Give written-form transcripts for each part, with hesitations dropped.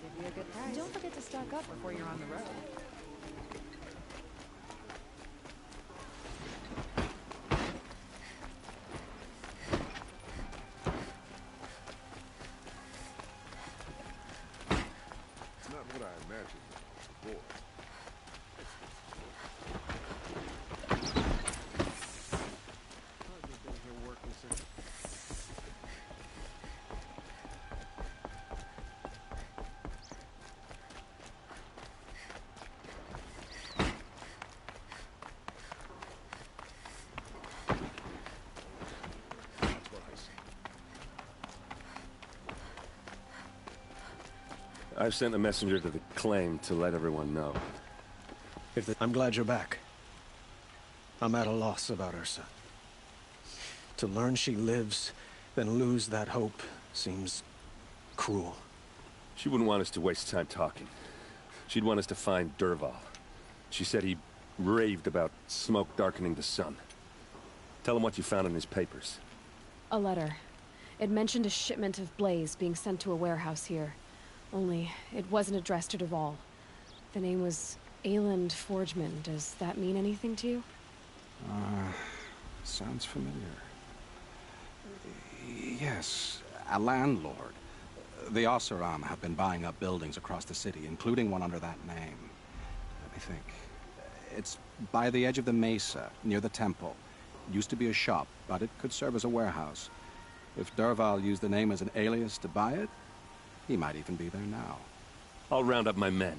Give you a good price. Don't forget to stock up before you're on the road. It's not what I imagined before. I've been here working since. I've sent a messenger to the claim to let everyone know. I'm glad you're back. I'm at a loss about Ursa. To learn she lives, then lose that hope, seems cruel. She wouldn't want us to waste time talking. She'd want us to find Dervahl. She said he raved about smoke darkening the sun. Tell him what you found in his papers. A letter. It mentioned a shipment of blaze being sent to a warehouse here. Only, it wasn't addressed to Dervahl. The name was Ayland Forgeman. Does that mean anything to you? Sounds familiar. Yes, a landlord. The Oseram have been buying up buildings across the city, including one under that name. Let me think. It's by the edge of the mesa, near the temple. It used to be a shop, but it could serve as a warehouse. If Dervahl used the name as an alias to buy it, he might even be there now. I'll round up my men.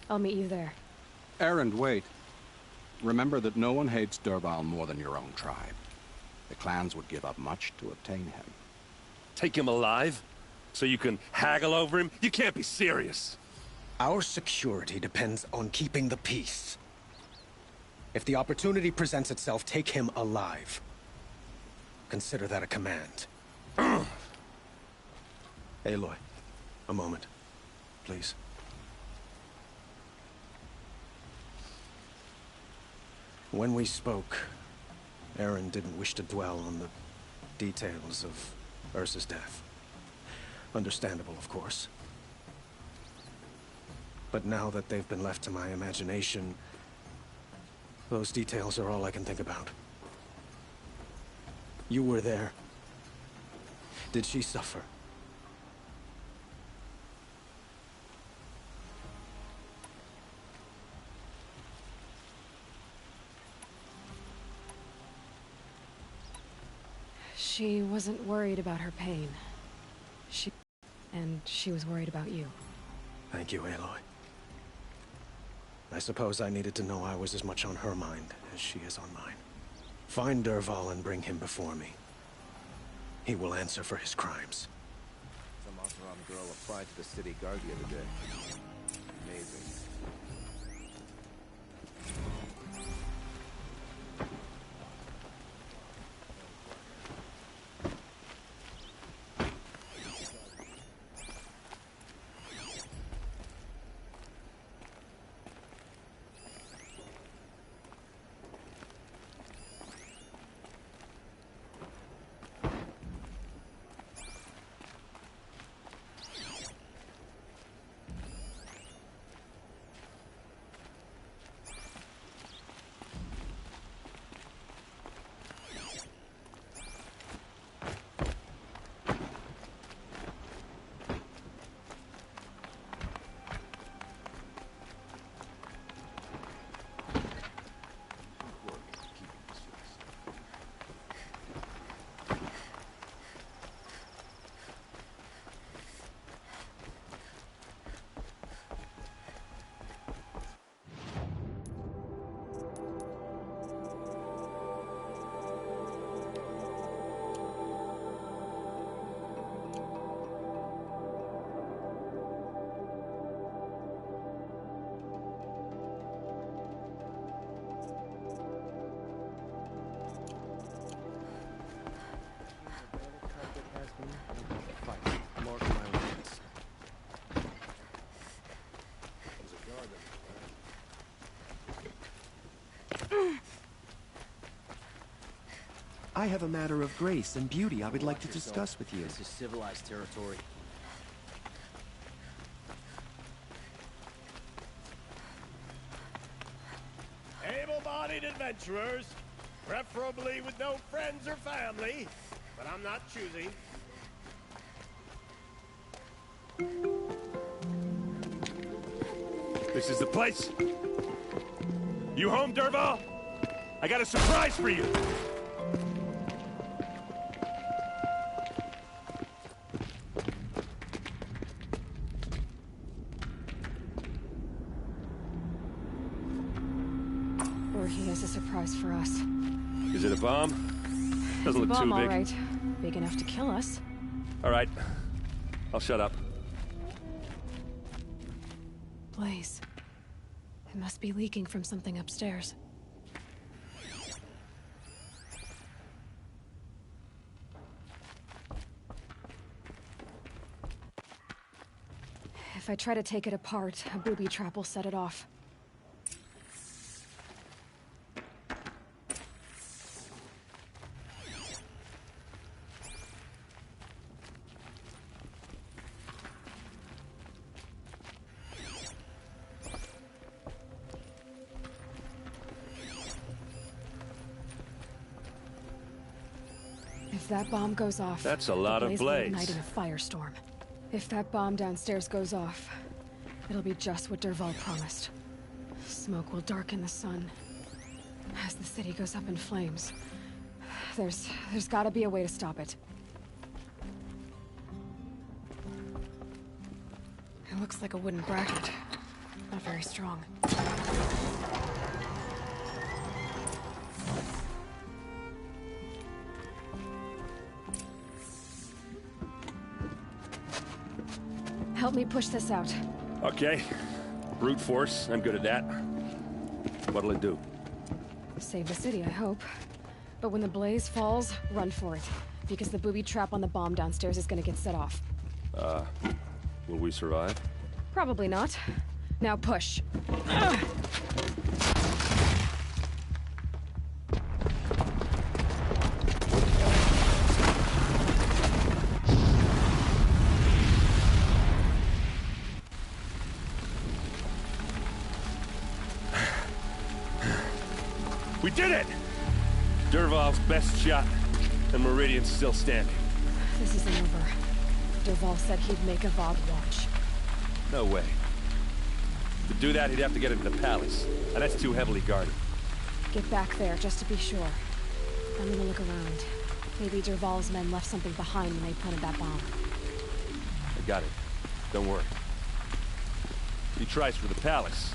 I'll meet you there. Erend, wait. Remember that no one hates Dervahl more than your own tribe. The clans would give up much to obtain him. Take him alive? So you can haggle over him? You can't be serious. Our security depends on keeping the peace. If the opportunity presents itself, take him alive. Consider that a command. Aloy, a moment, please. When we spoke, Erend didn't wish to dwell on the details of Ursa's death. Understandable, of course. But now that they've been left to my imagination, those details are all I can think about. You were there. Did she suffer? She wasn't worried about her pain. She was worried about you. Thank you, Aloy. I suppose I needed to know I was as much on her mind as she is on mine. Find Dervahl and bring him before me. He will answer for his crimes. Some Oseram girl applied to the city guard the other day. Amazing. I have a matter of grace and beauty I would like to discuss with you. This is civilized territory. able-bodied adventurers, preferably with no friends or family, but I'm not choosy. This is the place. You home, Dervahl? I got a surprise for you. Or he has a surprise for us. Is it a bomb? Doesn't look Bomb, too all big. right. Big enough to kill us. All right. I'll shut up. Blaze. It must be leaking from something upstairs. If I try to take it apart, a booby trap will set it off. If that bomb goes off, That's a lot of will blaze. ignite in a firestorm. If that bomb downstairs goes off, it'll be just what Dervahl promised. Smoke will darken the sun. As the city goes up in flames, there's gotta be a way to stop it. It looks like a wooden bracket. Not very strong. Help me push this out. Okay. Brute force. I'm good at that. What'll it do? Save the city, I hope. But when the blaze falls, run for it. Because the booby trap on the bomb downstairs is gonna get set off. Will we survive? Probably not. Now push. We did it! Dervahl's best shot, and Meridian's still standing. This isn't over. Dervahl said he'd make a Vogue watch. No way. To do that, he'd have to get into the palace, and that's too heavily guarded. Get back there, just to be sure. I'm gonna look around. Maybe Dervahl's men left something behind when they planted that bomb. I got it. Don't worry. If he tries for the palace,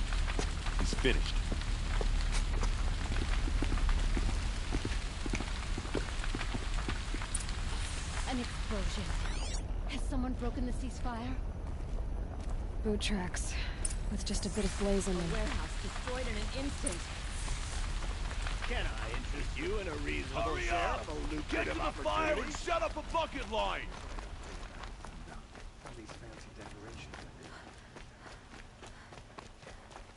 he's finished. An explosion. Has someone broken the ceasefire? Boot tracks, with just a bit of blaze in The them. warehouse destroyed in an instant. Can I interest you in a reasonable share of a lucrative opportunity? Shut up a bucket line! All these fancy decorations.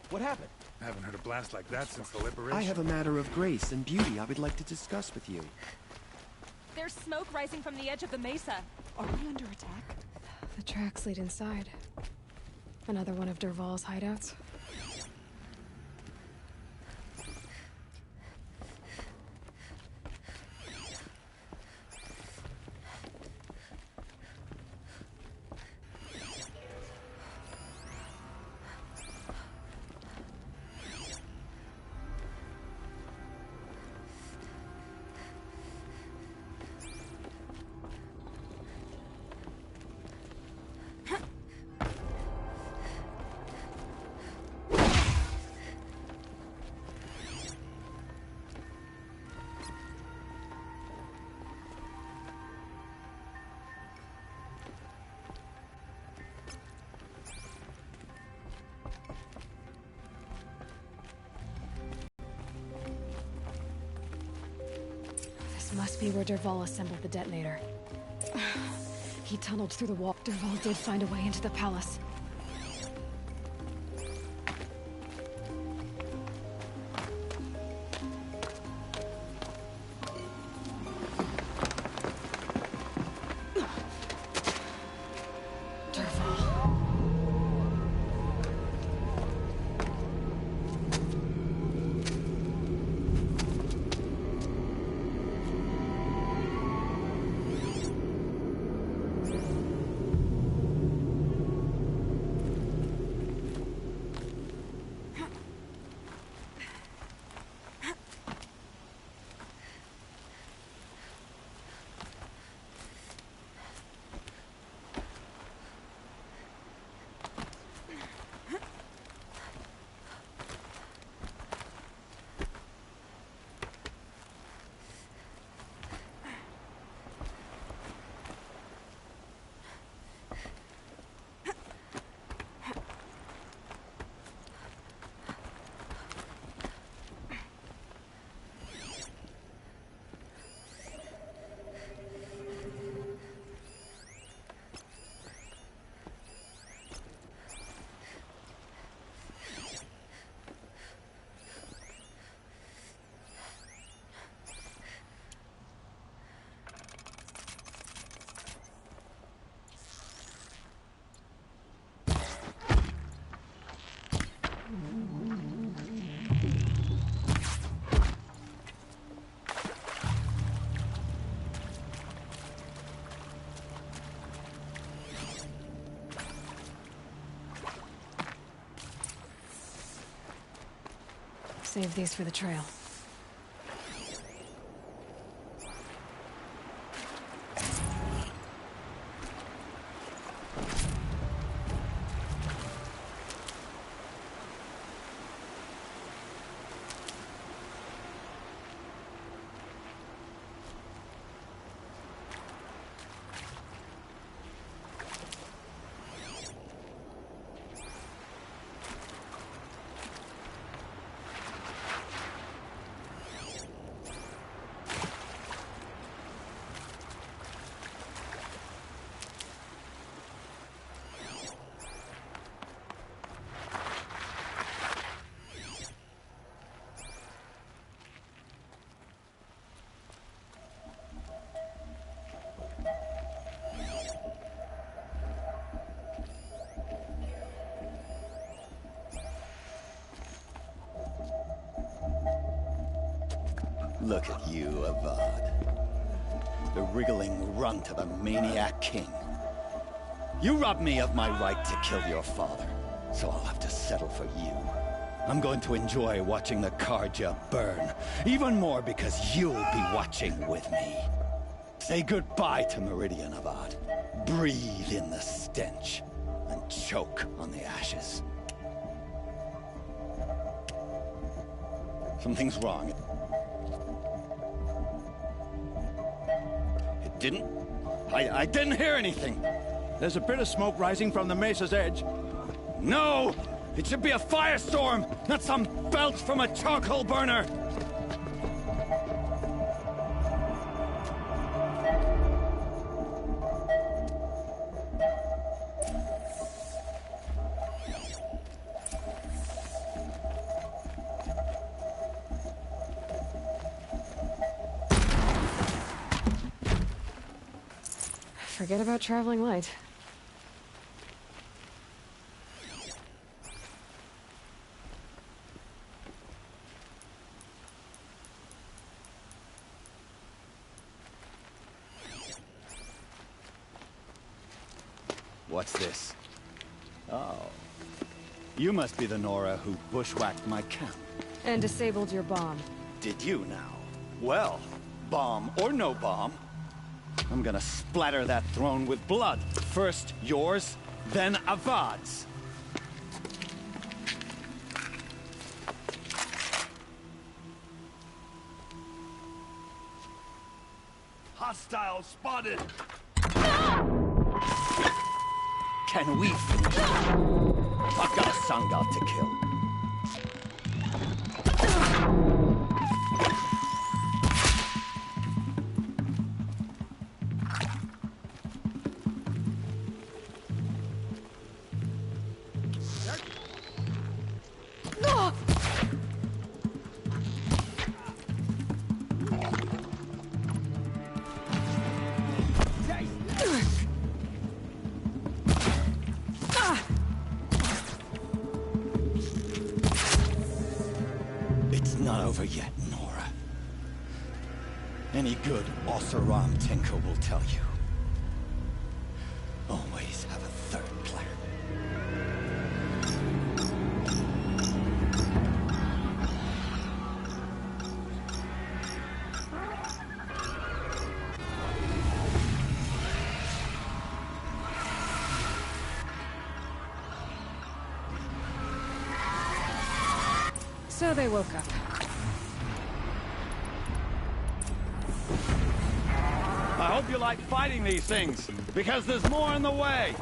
What happened? I haven't heard a blast like that since the liberation. I have a matter of grace and beauty I would like to discuss with you. There's smoke rising from the edge of the mesa. Are we under attack? The tracks lead inside. Another one of Dervahl's hideouts. This must be where Dervahl assembled the detonator. He tunneled through the wall. Dervahl did find a way into the palace. Dervahl. Save these for the trail. Look at you, Avad. The wriggling runt of a maniac king. You robbed me of my right to kill your father, so I'll have to settle for you. I'm going to enjoy watching the Karja burn, even more because you'll be watching with me. Say goodbye to Meridian, Avad. Breathe in the stench, and choke on the ashes. Something's wrong. I didn't hear anything. There's a bit of smoke rising from the mesa's edge. No! It should be a firestorm, not some belch from a charcoal burner! Forget about traveling light. What's this? Oh. You must be the Nora who bushwhacked my camp. And disabled your bomb. Did you now? Well, bomb or no bomb, I'm gonna splatter that throne with blood. First yours, then Avad's. Hostile spotted! Can we finish? I've got a sun god to kill. Yet, Nora. Any good Oseram tinker will tell you. Always have a third plan. So they woke up. I hope you like fighting these things, because there's more in the way.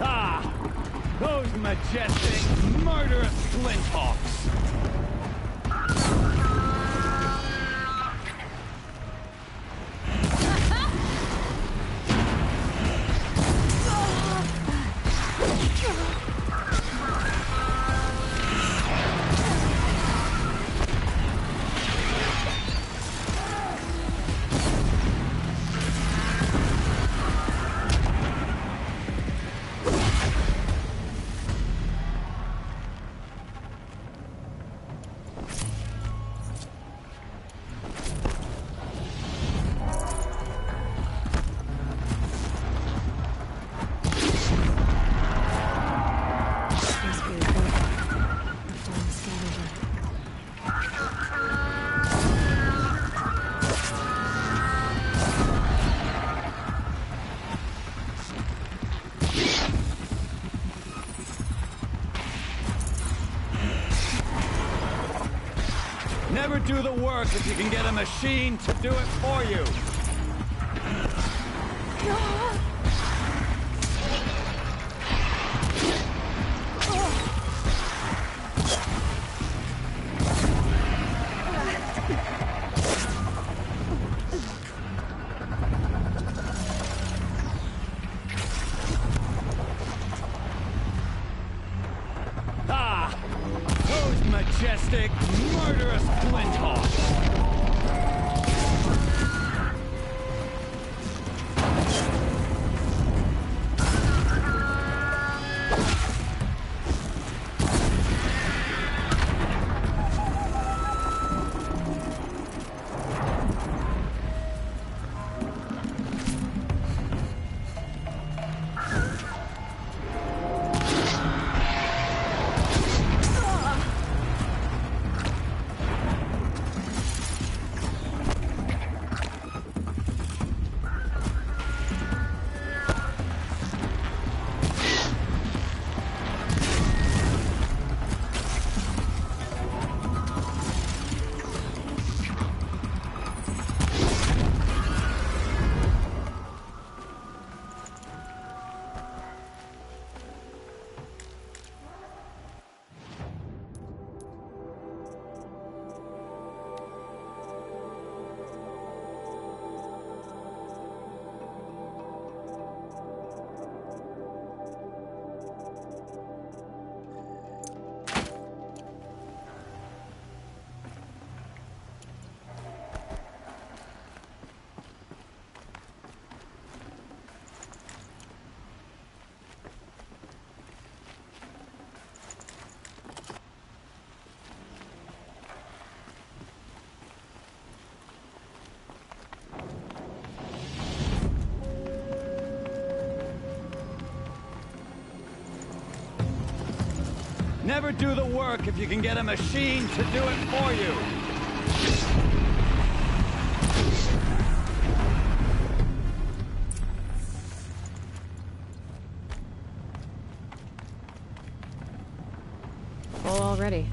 Ah! Those majestic, murderous flinthawks! do the work if you can get a machine to do it for you. Those majestic, murderous flinthawks! Never do the work if you can get a machine to do it for you. Full already.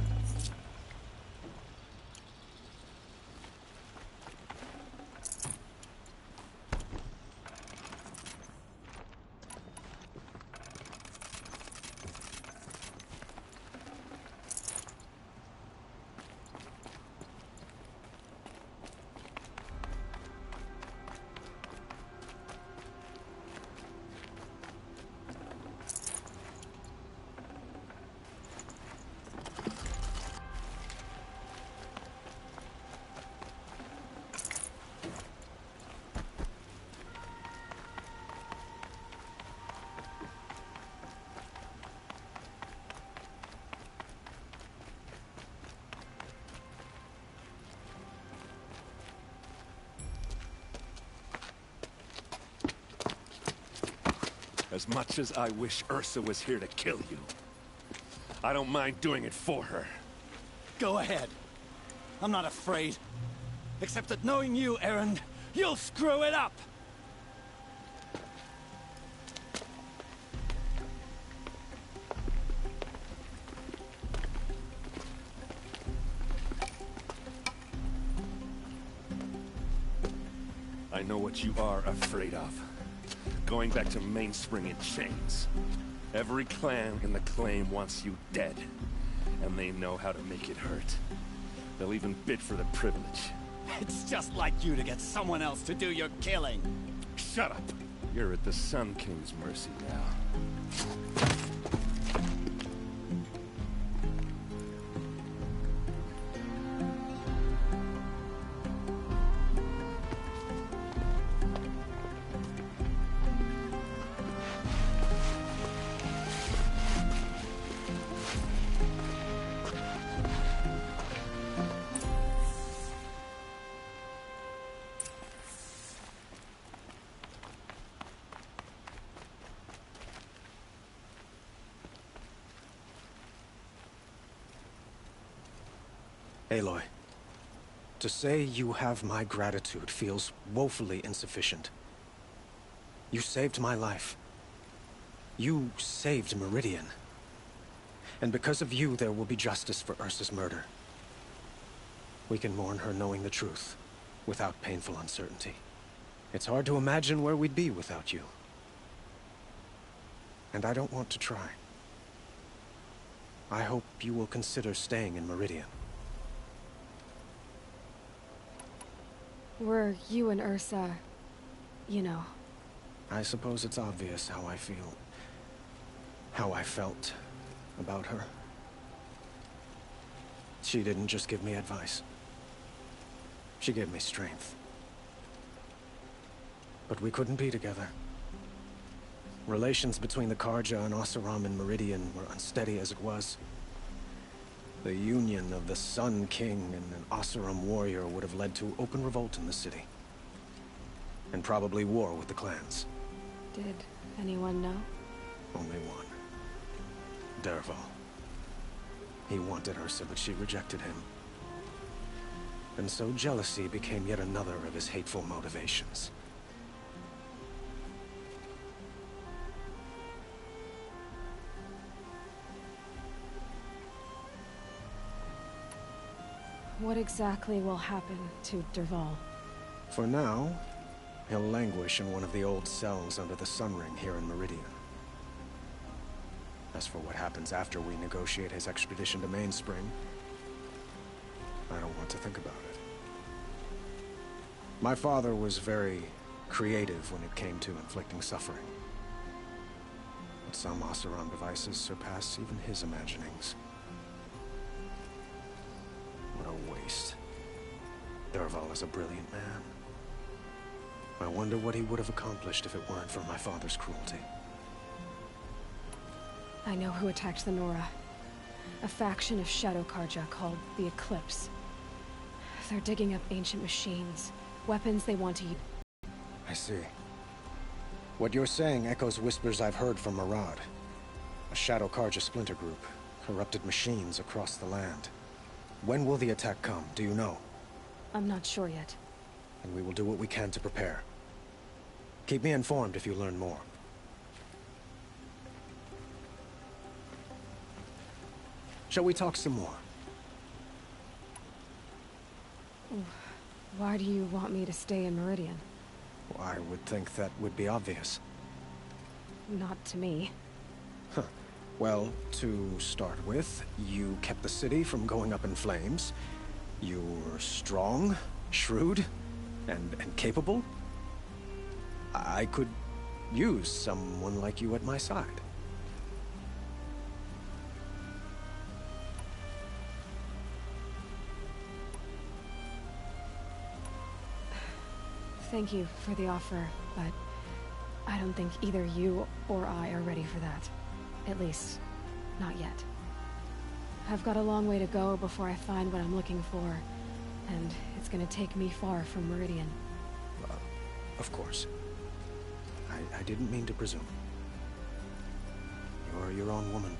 As much as I wish Ursa was here to kill you, I don't mind doing it for her. Go ahead. I'm not afraid. Except that knowing you, Erend, you'll screw it up! I know what you are afraid of. Going back to Mainspring in chains. Every clan in the claim wants you dead. And they know how to make it hurt. They'll even bid for the privilege. It's just like you to get someone else to do your killing. Shut up! You're at the Sun King's mercy now. Aloy, to say you have my gratitude feels woefully insufficient. You saved my life. You saved Meridian. And because of you, there will be justice for Ursa's murder. We can mourn her knowing the truth, without painful uncertainty. It's hard to imagine where we'd be without you. And I don't want to try. I hope you will consider staying in Meridian. Were you and Ursa, you know... I suppose it's obvious how I feel. How I felt about her. She didn't just give me advice. She gave me strength. But we couldn't be together. Relations between the Karja and Oseram and Meridian were unsteady as it was. The union of the Sun King and an Oseram warrior would have led to open revolt in the city. And probably war with the clans. Did anyone know? Only one. Dervahl. He wanted Ursa, but she rejected him. And so jealousy became yet another of his hateful motivations. What exactly will happen to Dervahl? For now, he'll languish in one of the old cells under the Sun Ring here in Meridian. As for what happens after we negotiate his expedition to Mainspring, I don't want to think about it. My father was very creative when it came to inflicting suffering. But some Oseram devices surpass even his imaginings. What a waste. Dervahl is a brilliant man. I wonder what he would have accomplished if it weren't for my father's cruelty. I know who attacked the Nora. A faction of Shadow Karja called the Eclipse. They're digging up ancient machines, weapons they want to use. I see. What you're saying echoes whispers I've heard from Murad. A Shadow Karja splinter group, corrupted machines across the land. When will the attack come, do you know? I'm not sure yet. And we will do what we can to prepare. Keep me informed if you learn more. Shall we talk some more? Why do you want me to stay in Meridian? Well, I would think that would be obvious. Not to me. Huh. Well, to start with, you kept the city from going up in flames. You were strong, shrewd, and capable. I could use someone like you at my side. Thank you for the offer, but I don't think either you or I are ready for that. At least, not yet. I've got a long way to go before I find what I'm looking for, and it's gonna take me far from Meridian. Of course. I didn't mean to presume. You're your own woman,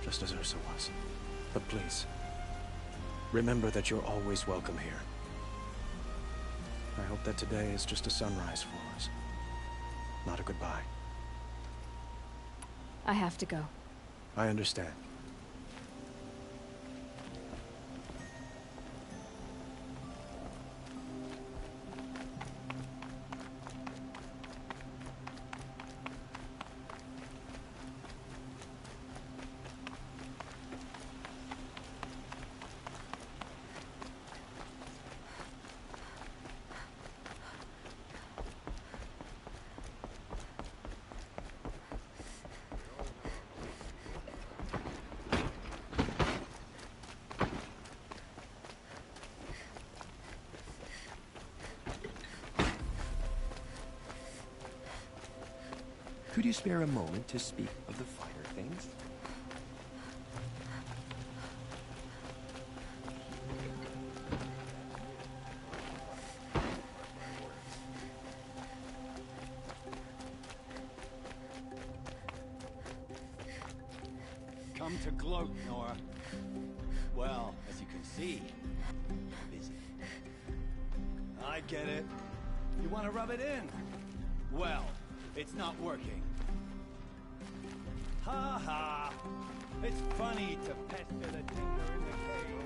just as Ursa was. But please, remember that you're always welcome here. I hope that today is just a sunrise for us, not a goodbye. I have to go. I understand. Could you spare a moment to speak of the finer things? Come to gloat, Nora. Well, as you can see, I'm busy. I get it. You want to rub it in? Well, it's not working. Ha ha! It's funny to pester the tinker in the cave.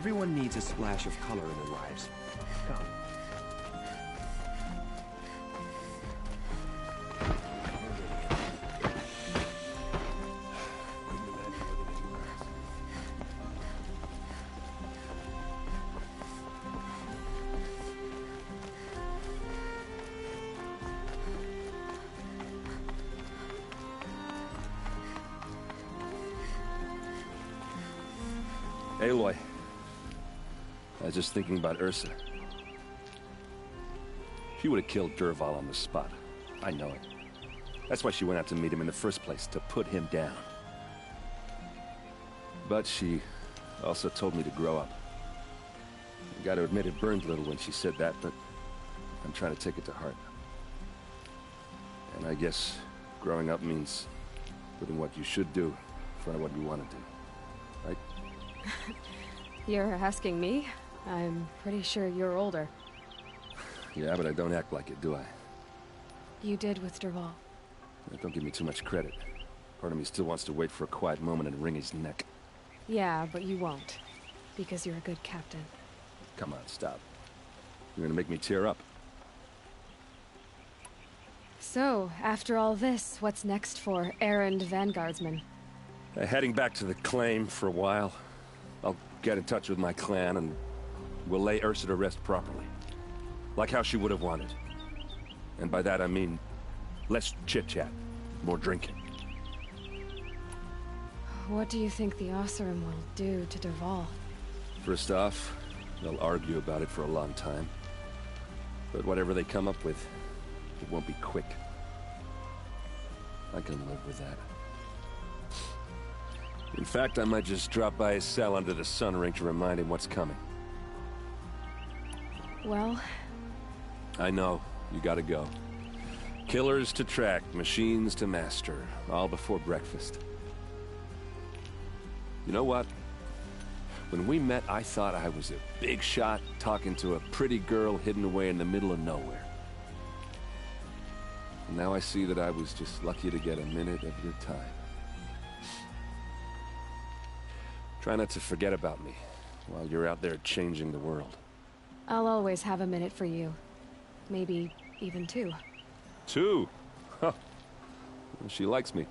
Everyone needs a splash of color in their lives. Come. Aloy. I was just thinking about Ursa. She would have killed Dervahl on the spot. I know it. That's why she went out to meet him in the first place, to put him down. But she also told me to grow up. I gotta admit it burned a little when she said that, but I'm trying to take it to heart. And I guess growing up means putting what you should do in front of what you want to do. Right? You're asking me? I'm pretty sure you're older. Yeah, but I don't act like it, do I? You did with Dervahl. Don't give me too much credit. Part of me still wants to wait for a quiet moment and wring his neck. Yeah, but you won't. Because you're a good captain. Come on, stop. You're gonna make me tear up. So, after all this, what's next for errand vanguardsman? Heading back to the claim for a while. I'll get in touch with my clan and we'll lay Ursa to rest properly. Like how she would have wanted. And by that I mean less chit-chat, more drinking. What do you think the Oseram will do to Dervahl? First off, they'll argue about it for a long time. But whatever they come up with, it won't be quick. I can live with that. In fact, I might just drop by his cell under the sun ring to remind him what's coming. Well... I know. You gotta go. Killers to track, machines to master. All before breakfast. You know what? When we met, I thought I was a big shot talking to a pretty girl hidden away in the middle of nowhere. And now I see that I was just lucky to get a minute of your time. Try not to forget about me while you're out there changing the world. I'll always have a minute for you. Maybe even two. Two? Huh. Well, she likes me.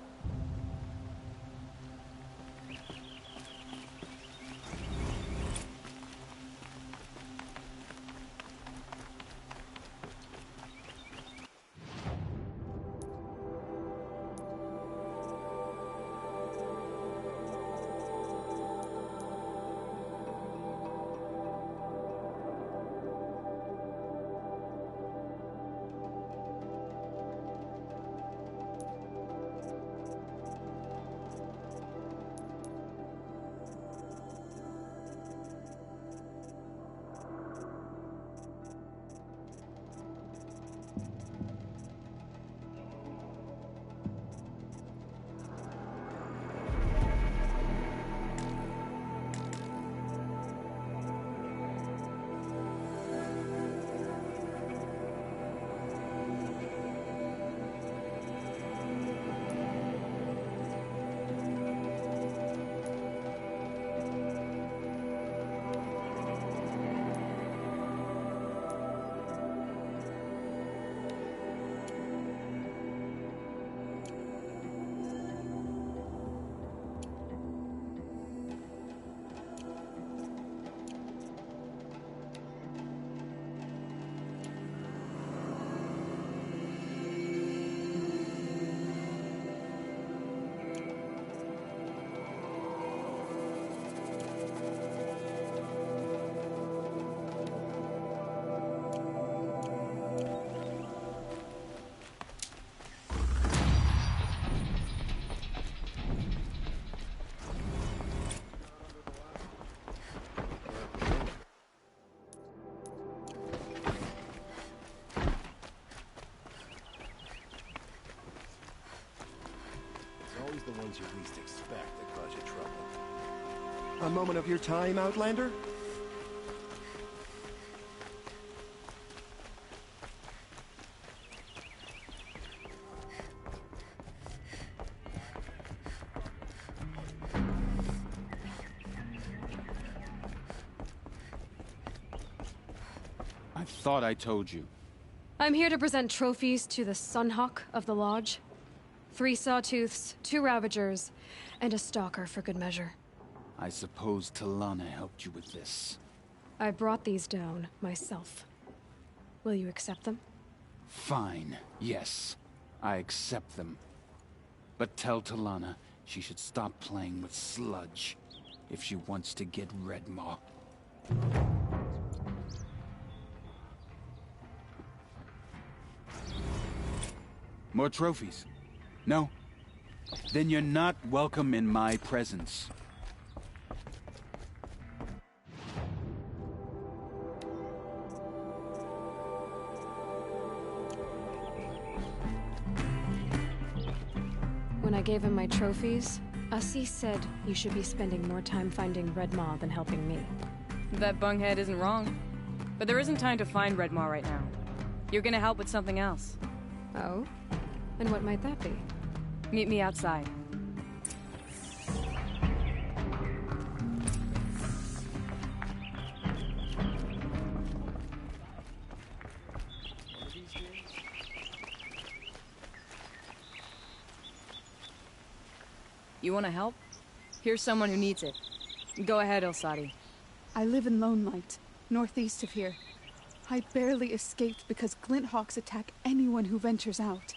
The ones you least expect that cause you trouble. A moment of your time, Outlander? I thought I told you. I'm here to present trophies to the Sunhawk of the Lodge. 3 sawtooths, 2 ravagers, and a stalker for good measure. I suppose Talana helped you with this. I brought these down myself. Will you accept them? Fine, yes. I accept them. But tell Talana she should stop playing with sludge if she wants to get Redmaw. More trophies? No? Then you're not welcome in my presence. When I gave him my trophies, Asi said you should be spending more time finding Redmaw than helping me. That bunghead isn't wrong. But there isn't time to find Redmaw right now. You're gonna help with something else. Oh? And what might that be? Meet me outside. You want to help? Here's someone who needs it. Go ahead, Elsadi. I live in Lone Light, northeast of here. I barely escaped because Glinthawks attack anyone who ventures out.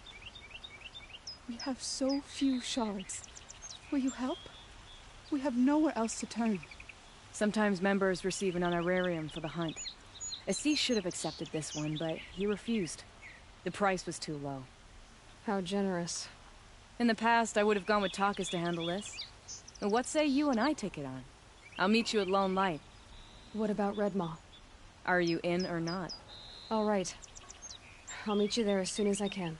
We have so few shards. Will you help? We have nowhere else to turn. Sometimes members receive an honorarium for the hunt. Assis should have accepted this one, but he refused. The price was too low. How generous. In the past, I would have gone with Takas to handle this. And what say you and I take it on? I'll meet you at Lone Light. What about Redmaw? Are you in or not? All right. I'll meet you there as soon as I can.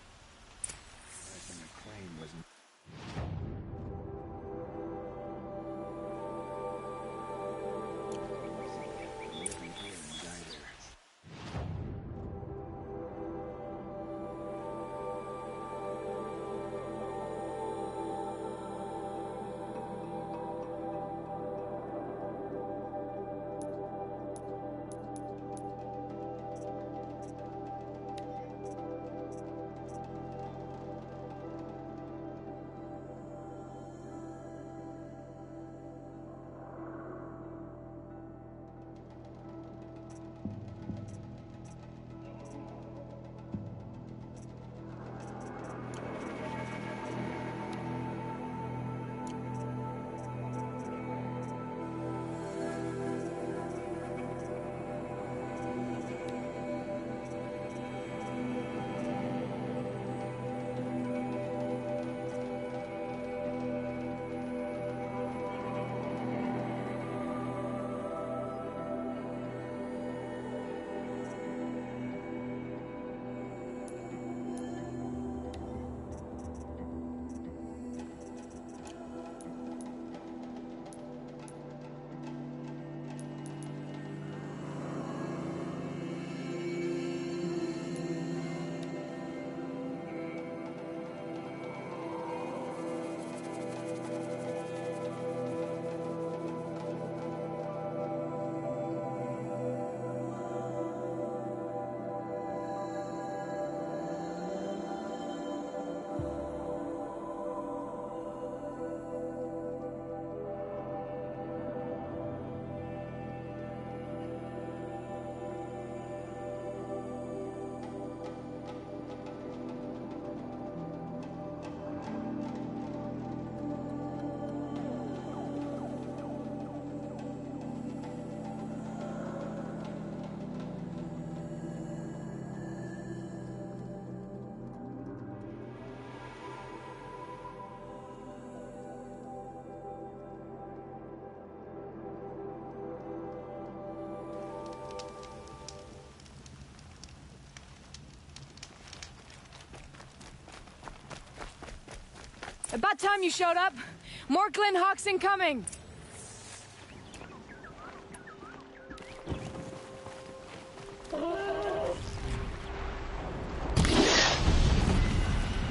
About time you showed up. More Glinthawks incoming.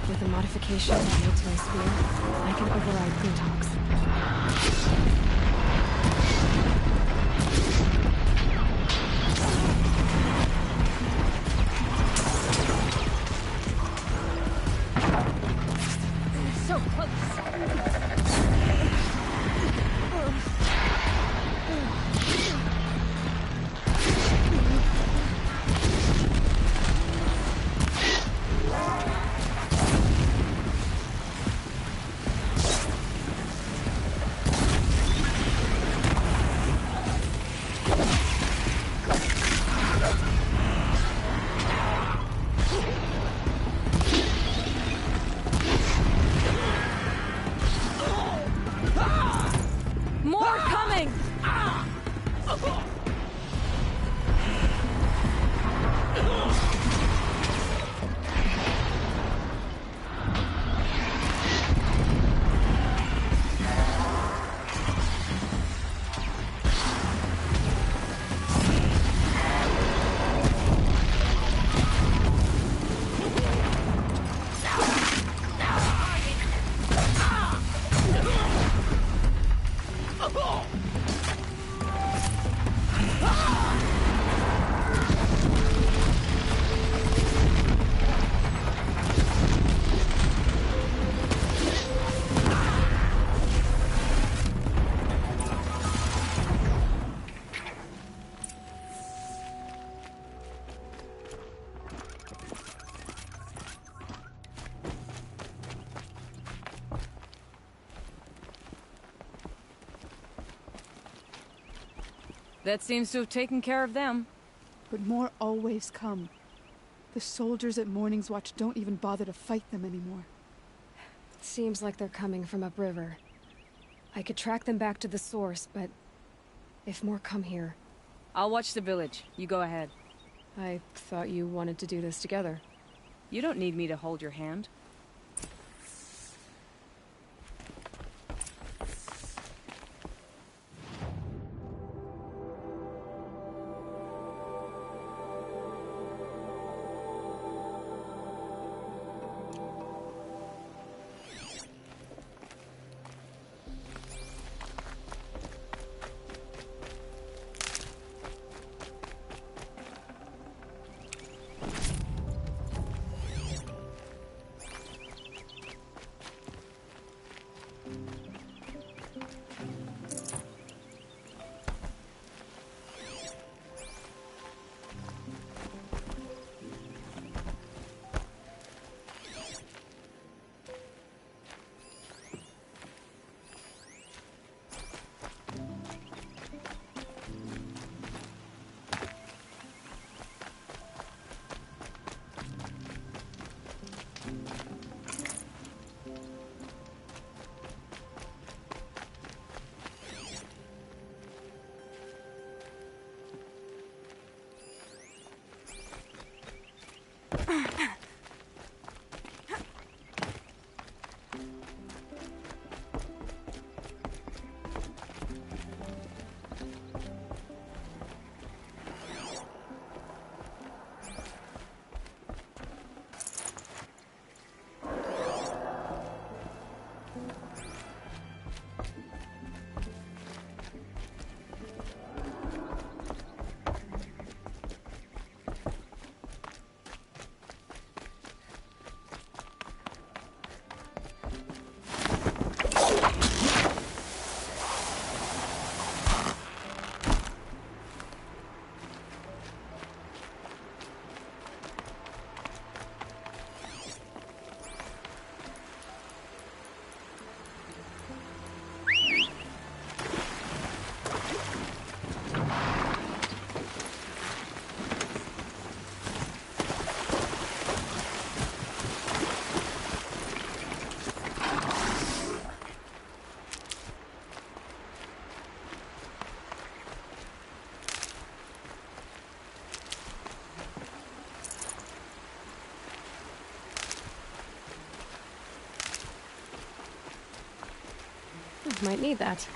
With the modification I made to my spear, I can override Glinthawks. That seems to have taken care of them. But more always come. The soldiers at Morning's Watch don't even bother to fight them anymore. Seems like they're coming from upriver. I could track them back to the source, but if more come here... I'll watch the village. You go ahead. I thought you wanted to do this together. You don't need me to hold your hand. Might need that.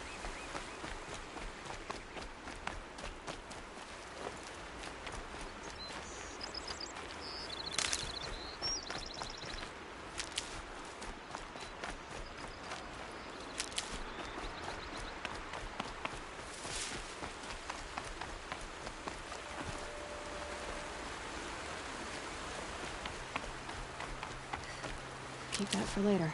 Keep that for later.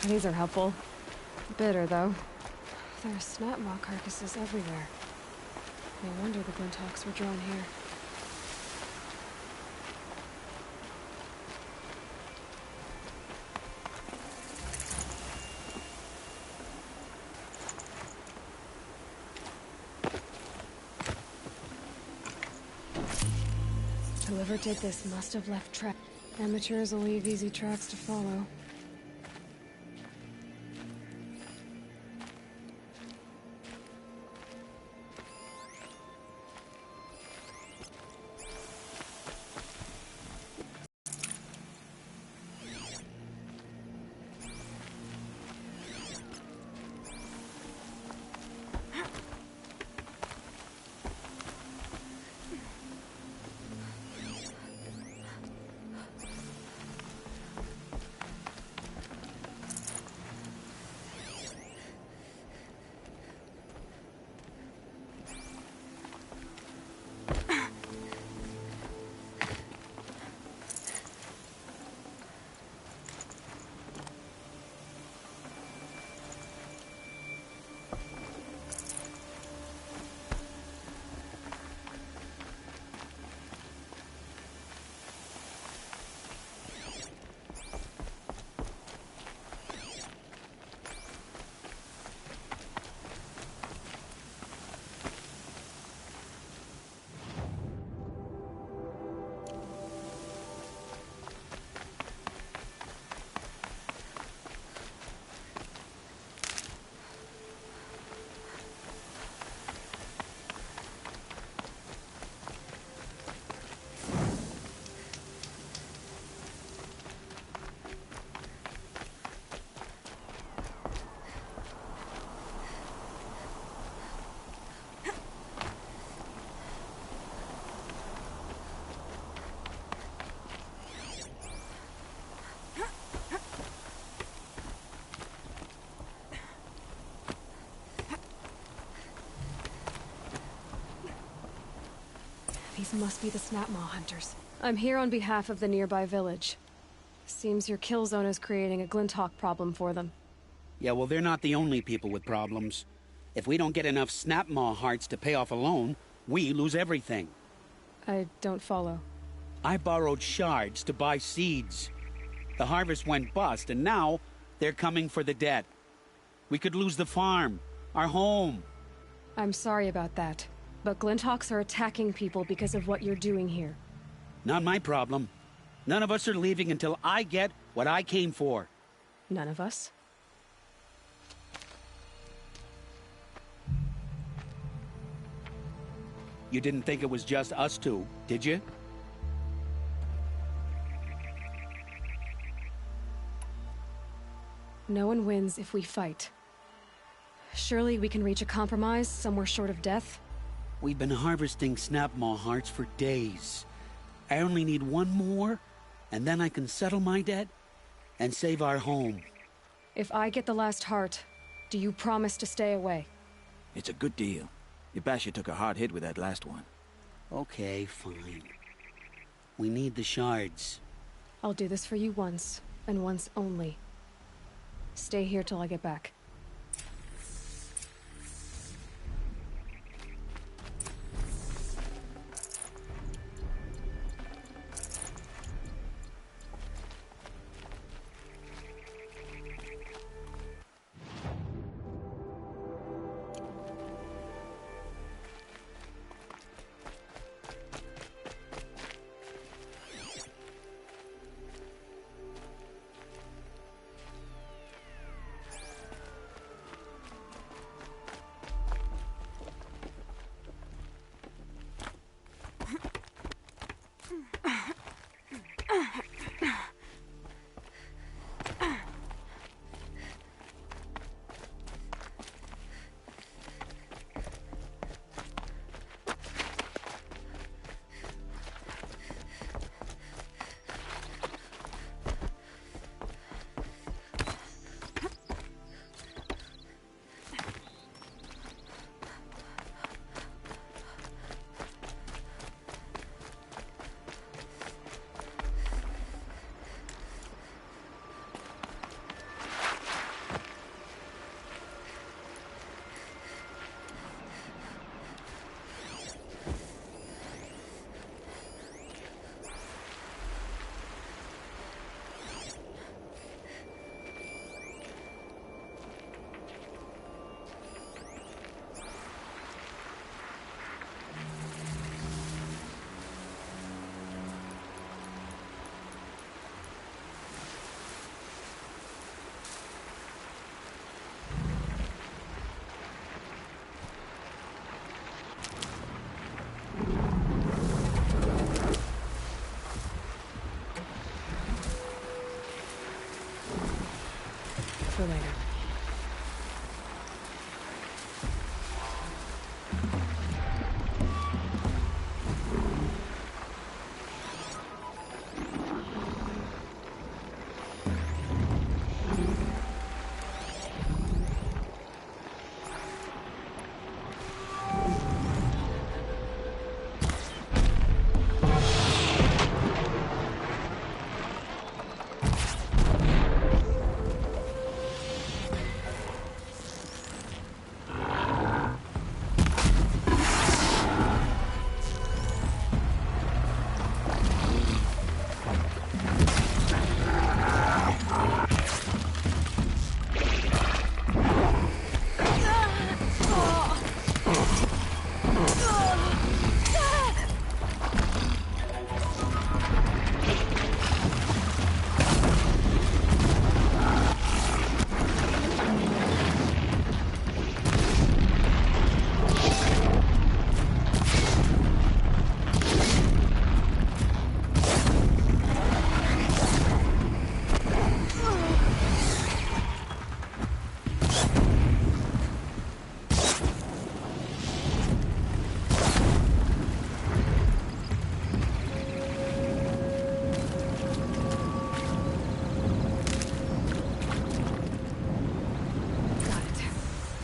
These are helpful. Bitter, though. There are snap maw carcasses everywhere. No wonder the Glinthawks were drawn here. Whoever did this must have left tracks. Amateurs will leave easy tracks to follow. These must be the Snapmaw hunters. I'm here on behalf of the nearby village. Seems your kill zone is creating a Glinthawk problem for them. Yeah, well, they're not the only people with problems. If we don't get enough Snapmaw hearts to pay off a loan, we lose everything. I don't follow. I borrowed shards to buy seeds. The harvest went bust, and now they're coming for the debt. We could lose the farm, our home. I'm sorry about that, but Glinthawks are attacking people because of what you're doing here. Not my problem. None of us are leaving until I get what I came for. None of us? You didn't think it was just us two, did you? No one wins if we fight. Surely we can reach a compromise somewhere short of death? We've been harvesting Snapmaw hearts for days. I only need one more, and then I can settle my debt and save our home. If I get the last heart, do you promise to stay away? It's a good deal. Yabasha took a hard hit with that last one. Okay, fine. We need the shards. I'll do this for you once, and once only. Stay here till I get back. for later.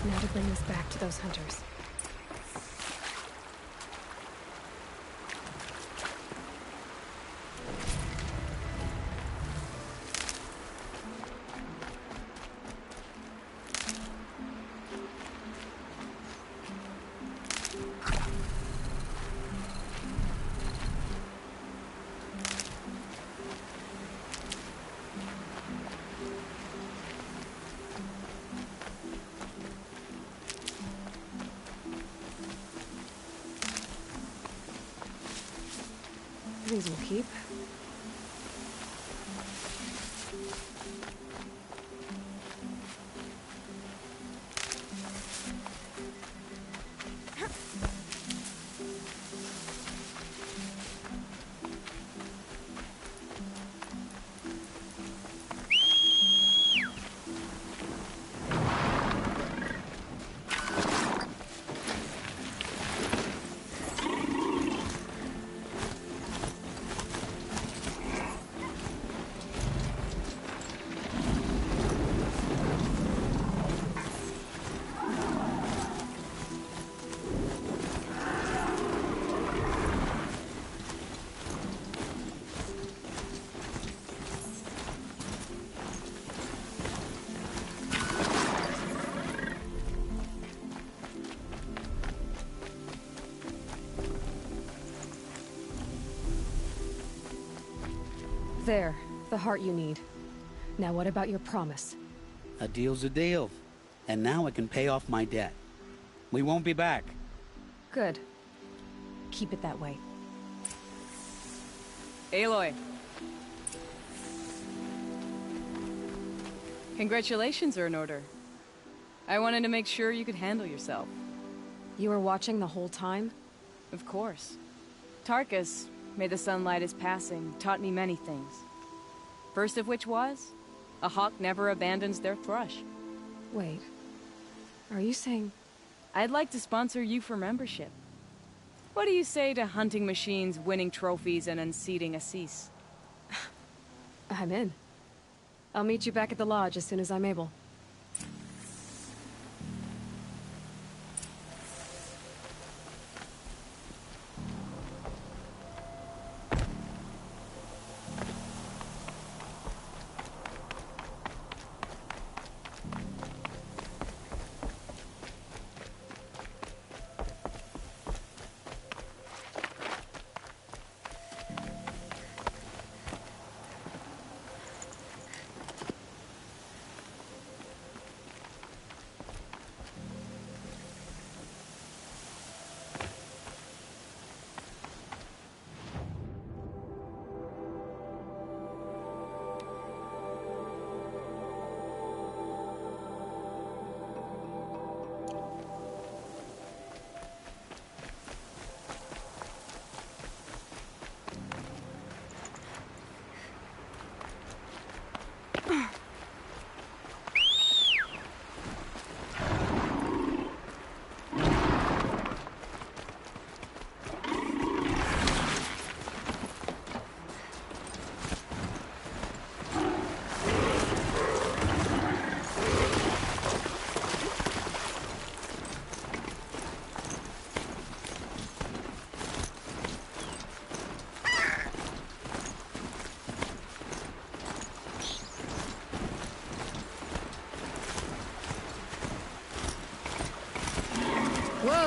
Now to bring this back to those hunters. These will keep. There, the heart you need. Now what about your promise? A deal's a deal. And now I can pay off my debt. We won't be back. Good. Keep it that way. Aloy. Congratulations are in order. I wanted to make sure you could handle yourself. You were watching the whole time? Of course. Tarkus, may the sunlight is passing, taught me many things. First of which was, a hawk never abandons their thrush. Wait. Are you saying... I'd like to sponsor you for membership. What do you say to hunting machines, winning trophies, and unseating Assis? I'm in. I'll meet you back at the lodge as soon as I'm able.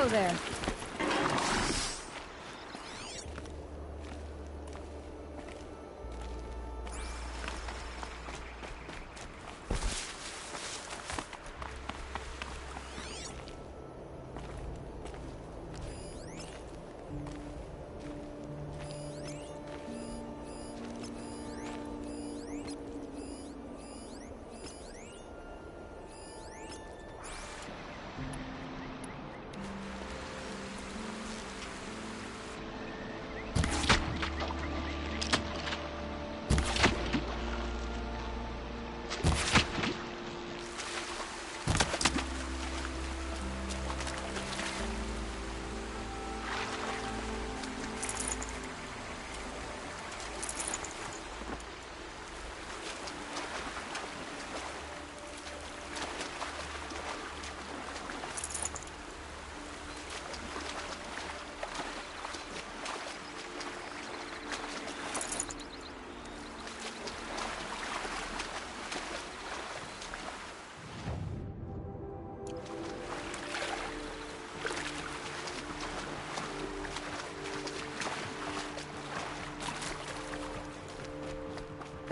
Hello there.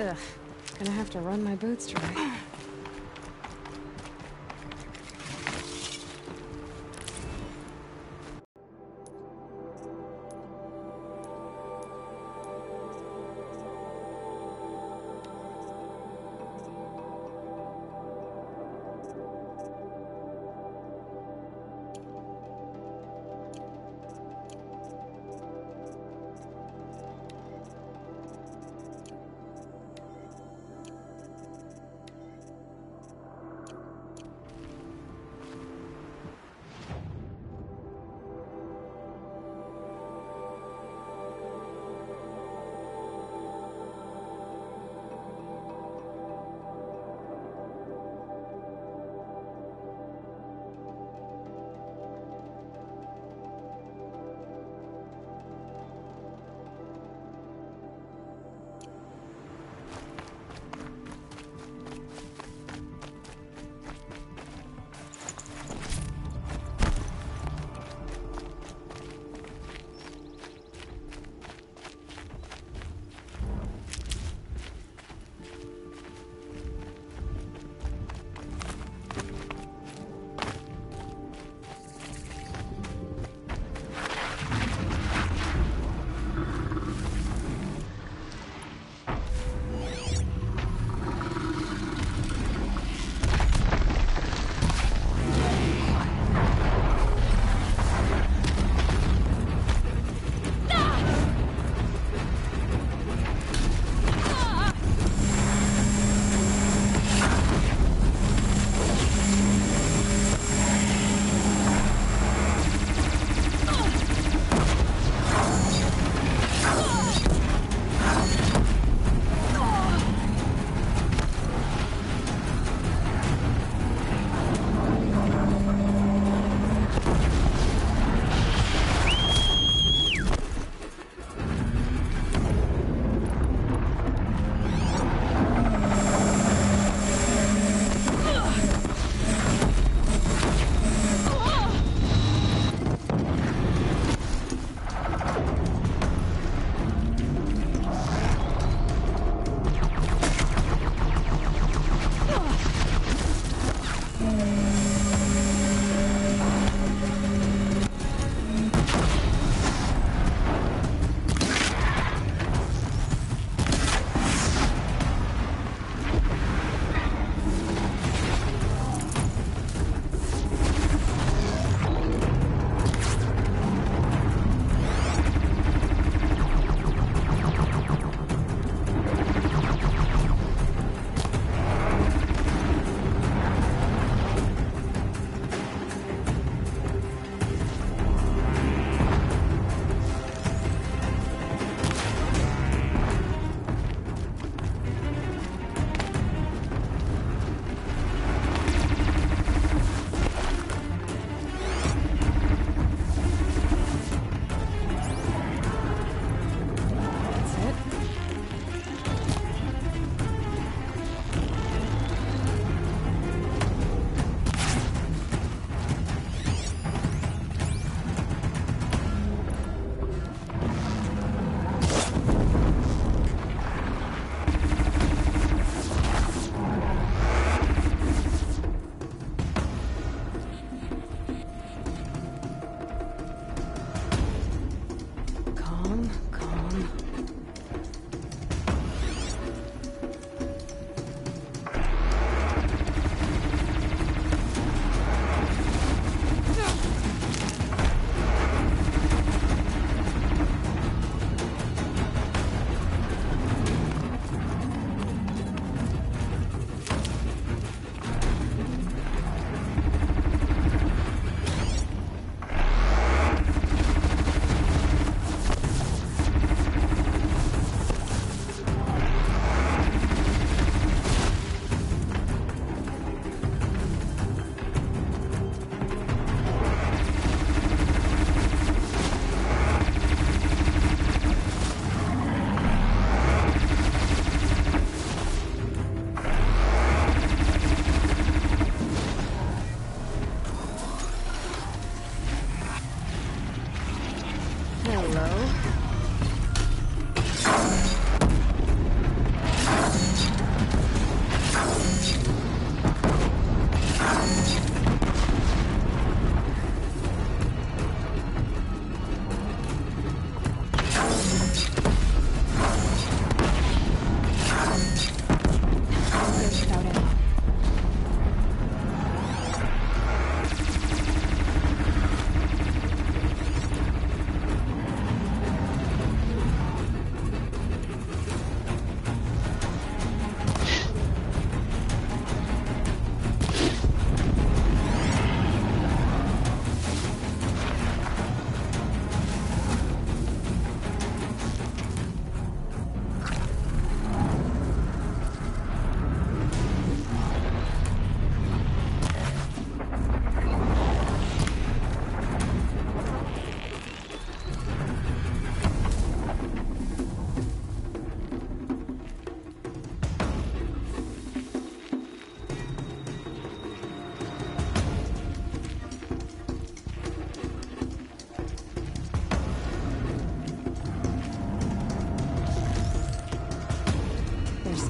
Ugh, gonna have to run my boots dry.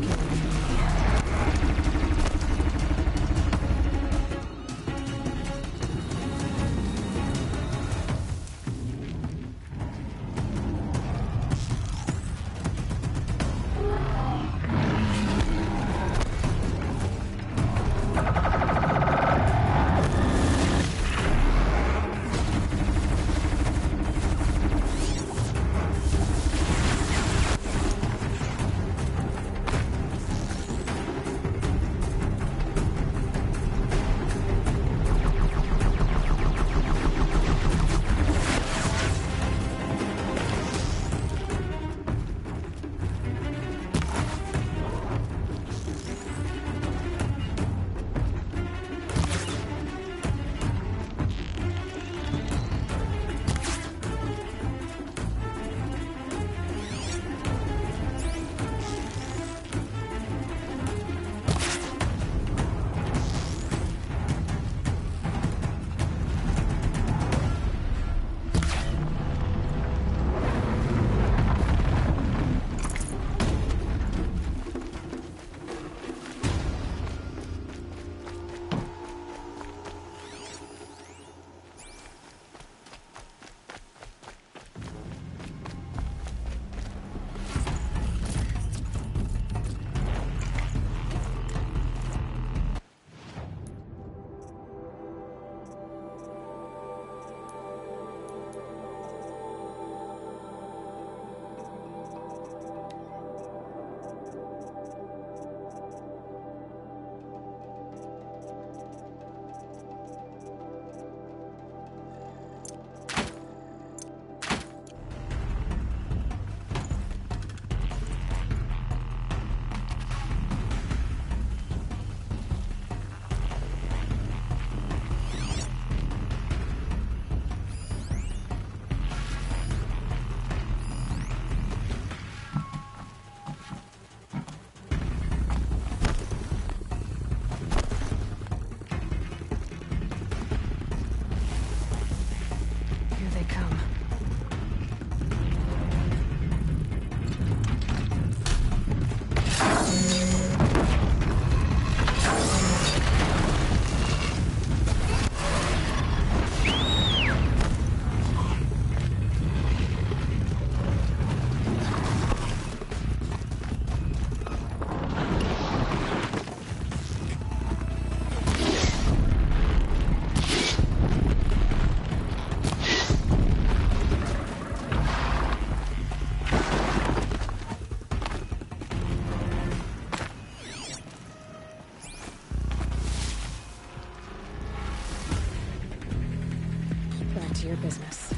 killing me. To your business.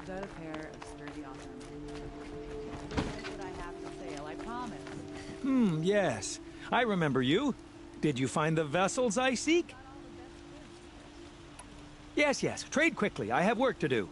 turns out a pair of sturdy awesome. That's what I have to sail, I promise. Yes. I remember you. Did you find the vessels I seek? Yes, yes. Trade quickly. I have work to do.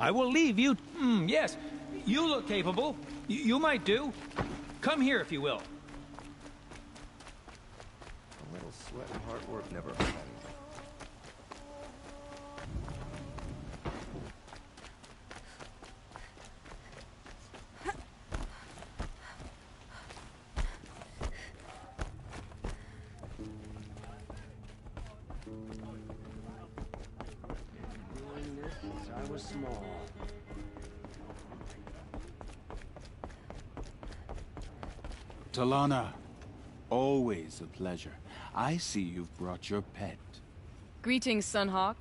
I will leave you. Yes. You look capable. You might do. Come here, if you will. A little sweat and hard work never hurt anything. I was small. Talana, always a pleasure. I see you've brought your pet. Greetings, Sunhawk.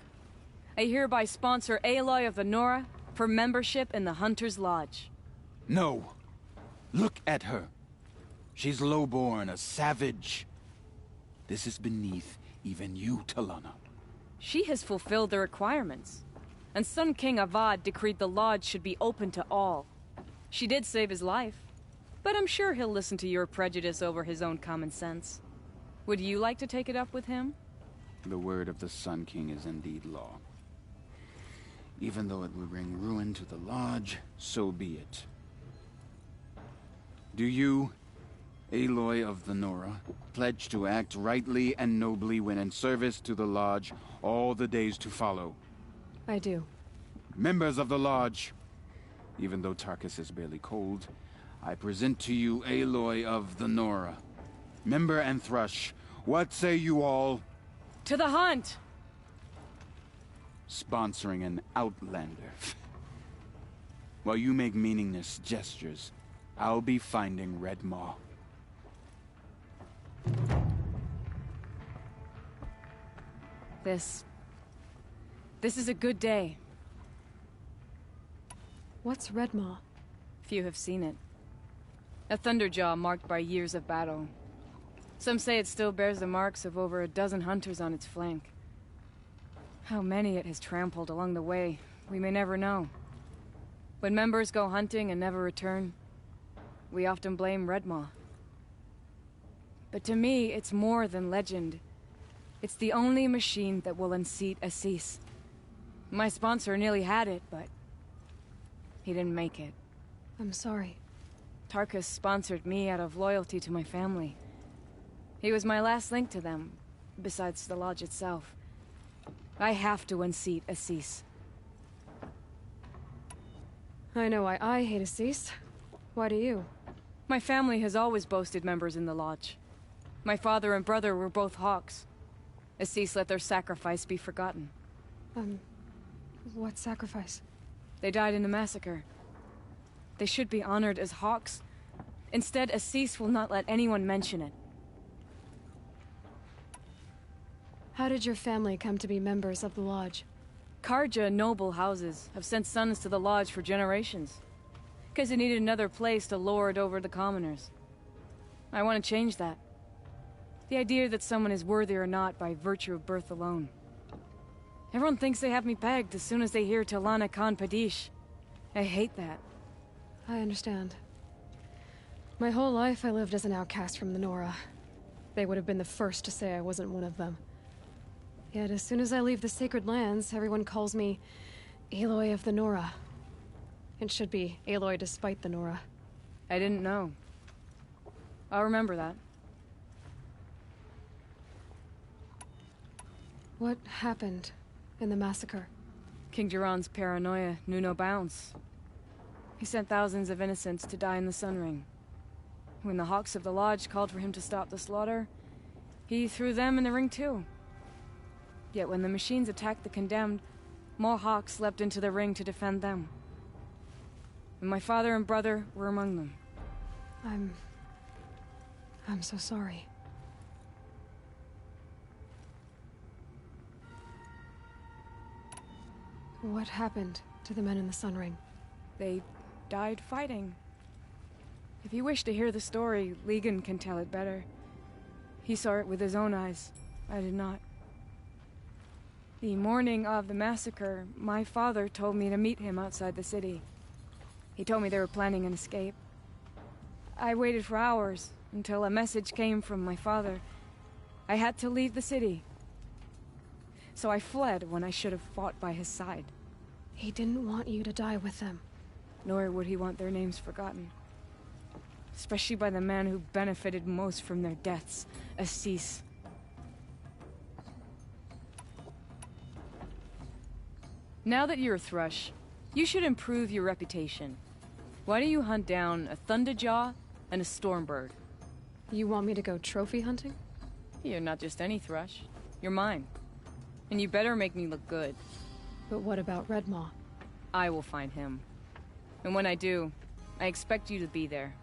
I hereby sponsor Aloy of the Nora for membership in the Hunter's Lodge. No. Look at her. She's lowborn, a savage. This is beneath even you, Talana. She has fulfilled the requirements. And Sun King Avad decreed the lodge should be open to all. She did save his life, but I'm sure he'll listen to your prejudice over his own common sense. Would you like to take it up with him? The word of the Sun King is indeed law. Even though it would bring ruin to the lodge, so be it. Do you, Aloy of the Nora, pledge to act rightly and nobly when in service to the lodge all the days to follow? I do. Members of the lodge, even though Tarkus is barely cold, I present to you Aloy of the Nora. Member and Thrush, what say you all? To the hunt! Sponsoring an outlander. While you make meaningless gestures, I'll be finding Red Maw. This is a good day. What's Redmaw? Few have seen it. A thunderjaw marked by years of battle. Some say it still bears the marks of over a dozen hunters on its flank. How many it has trampled along the way, we may never know. When members go hunting and never return, we often blame Redmaw. But to me, it's more than legend. It's the only machine that will unseat Assis. My sponsor nearly had it, but he didn't make it. I'm sorry. Tarkus sponsored me out of loyalty to my family. He was my last link to them, besides the lodge itself. I have to unseat Assis. I know why I hate Assis. Why do you? My family has always boasted members in the lodge. My father and brother were both hawks. Assis let their sacrifice be forgotten. What sacrifice? They died in a massacre. They should be honored as hawks. Instead, Assis will not let anyone mention it. How did your family come to be members of the lodge? Karja noble houses have sent sons to the lodge for generations. Because they needed another place to lord over the commoners. I want to change that. The idea that someone is worthy or not by virtue of birth alone. Everyone thinks they have me pegged as soon as they hear Talana Khan Padish. I hate that. I understand. My whole life I lived as an outcast from the Nora. They would have been the first to say I wasn't one of them. Yet as soon as I leave the sacred lands, everyone calls me Aloy of the Nora. It should be Aloy despite the Nora. I didn't know. I'll remember that. What happened in the massacre? King Jiran's paranoia knew no bounds. He sent thousands of innocents to die in the Sun Ring. When the Hawks of the Lodge called for him to stop the slaughter, he threw them in the ring too. Yet when the machines attacked the condemned, more Hawks leapt into the ring to defend them. And my father and brother were among them. I'm so sorry. What happened to the men in the Sun Ring? They died fighting. If you wish to hear the story, Legan can tell it better. He saw it with his own eyes. I did not. The morning of the massacre, my father told me to meet him outside the city. He told me they were planning an escape. I waited for hours until a message came from my father. I had to leave the city. So I fled when I should have fought by his side. He didn't want you to die with them. Nor would he want their names forgotten. Especially by the man who benefited most from their deaths, Assis. Now that you're a Thrush, you should improve your reputation. Why don't you hunt down a Thunderjaw and a Stormbird? You want me to go trophy hunting? You're not just any Thrush. You're mine. And you better make me look good. But what about Redmaw? I will find him. And when I do, I expect you to be there.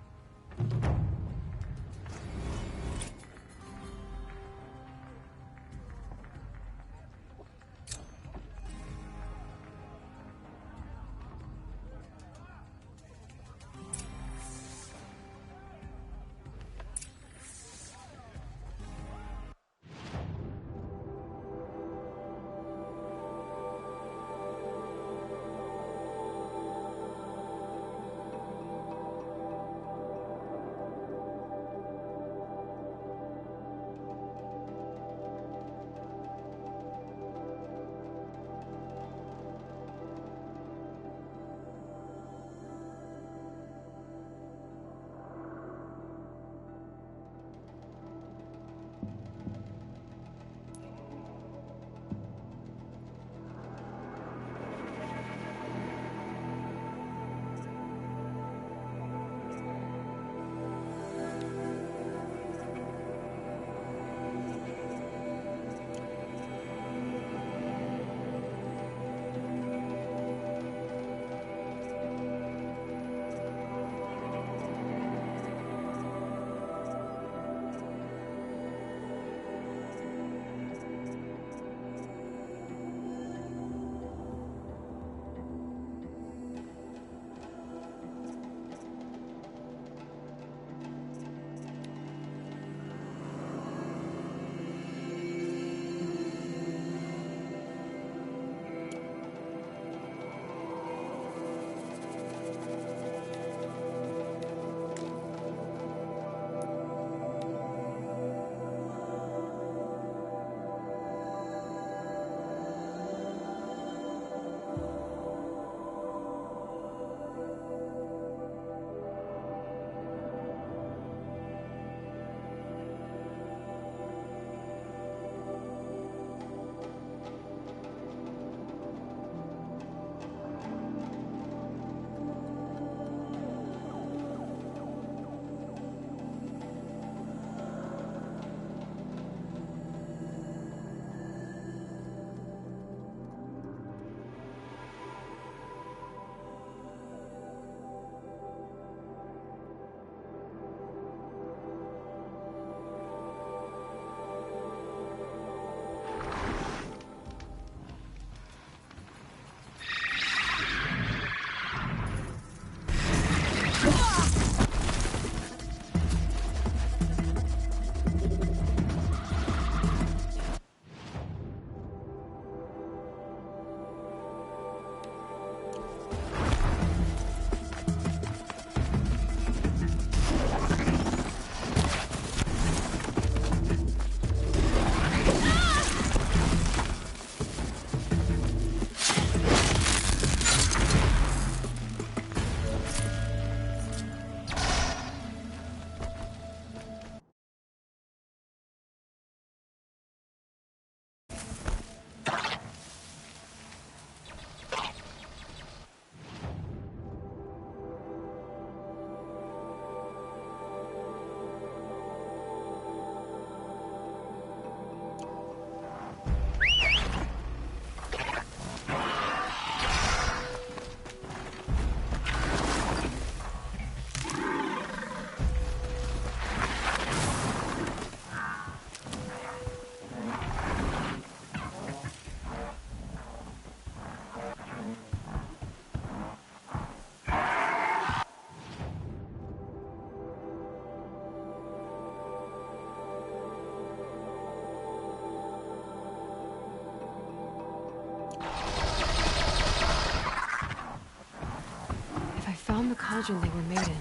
cauldron they were made in.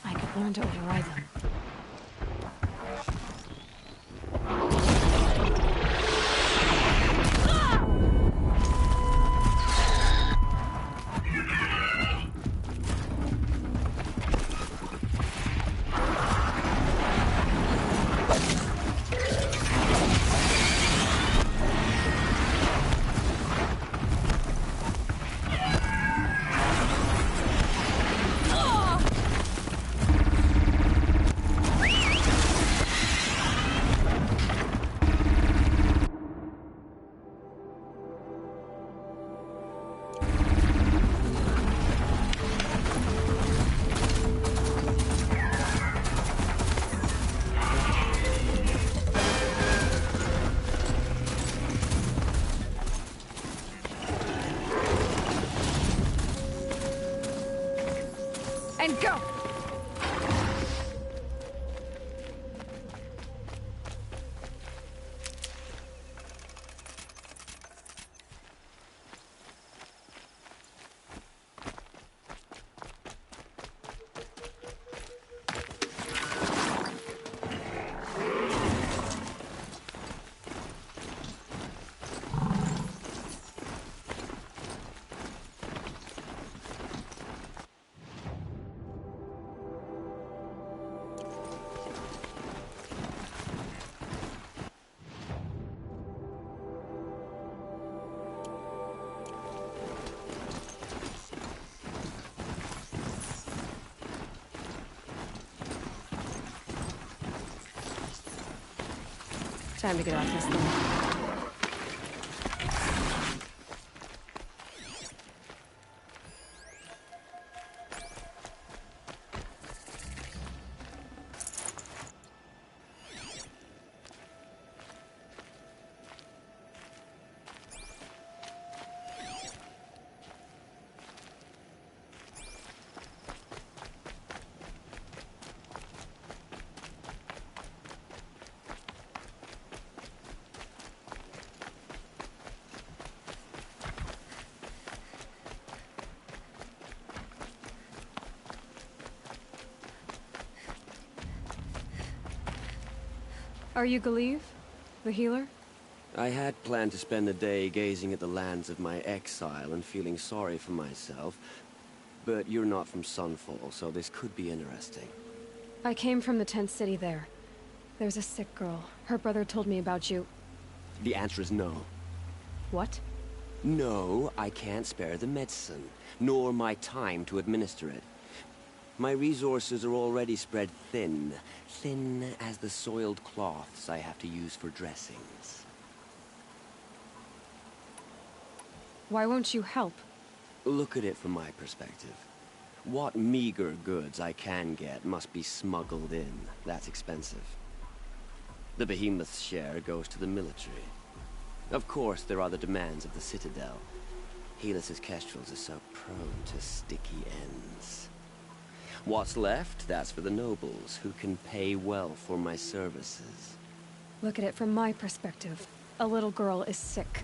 I could learn to override them. And go! Time to get off this thing. Are you Galeev, the healer? I had planned to spend the day gazing at the lands of my exile and feeling sorry for myself, but you're not from Sunfall, so this could be interesting. I came from the tent city there. There's a sick girl. Her brother told me about you. The answer is no. What? No, I can't spare the medicine, nor my time to administer it. My resources are already spread thin. Thin as the soiled cloths I have to use for dressings. Why won't you help? Look at it from my perspective. What meager goods I can get must be smuggled in. That's expensive. The behemoth's share goes to the military. Of course, there are the demands of the Citadel. Helis's kestrels are so prone to sticky ends. What's left, that's for the nobles, who can pay well for my services. Look at it from my perspective. A little girl is sick.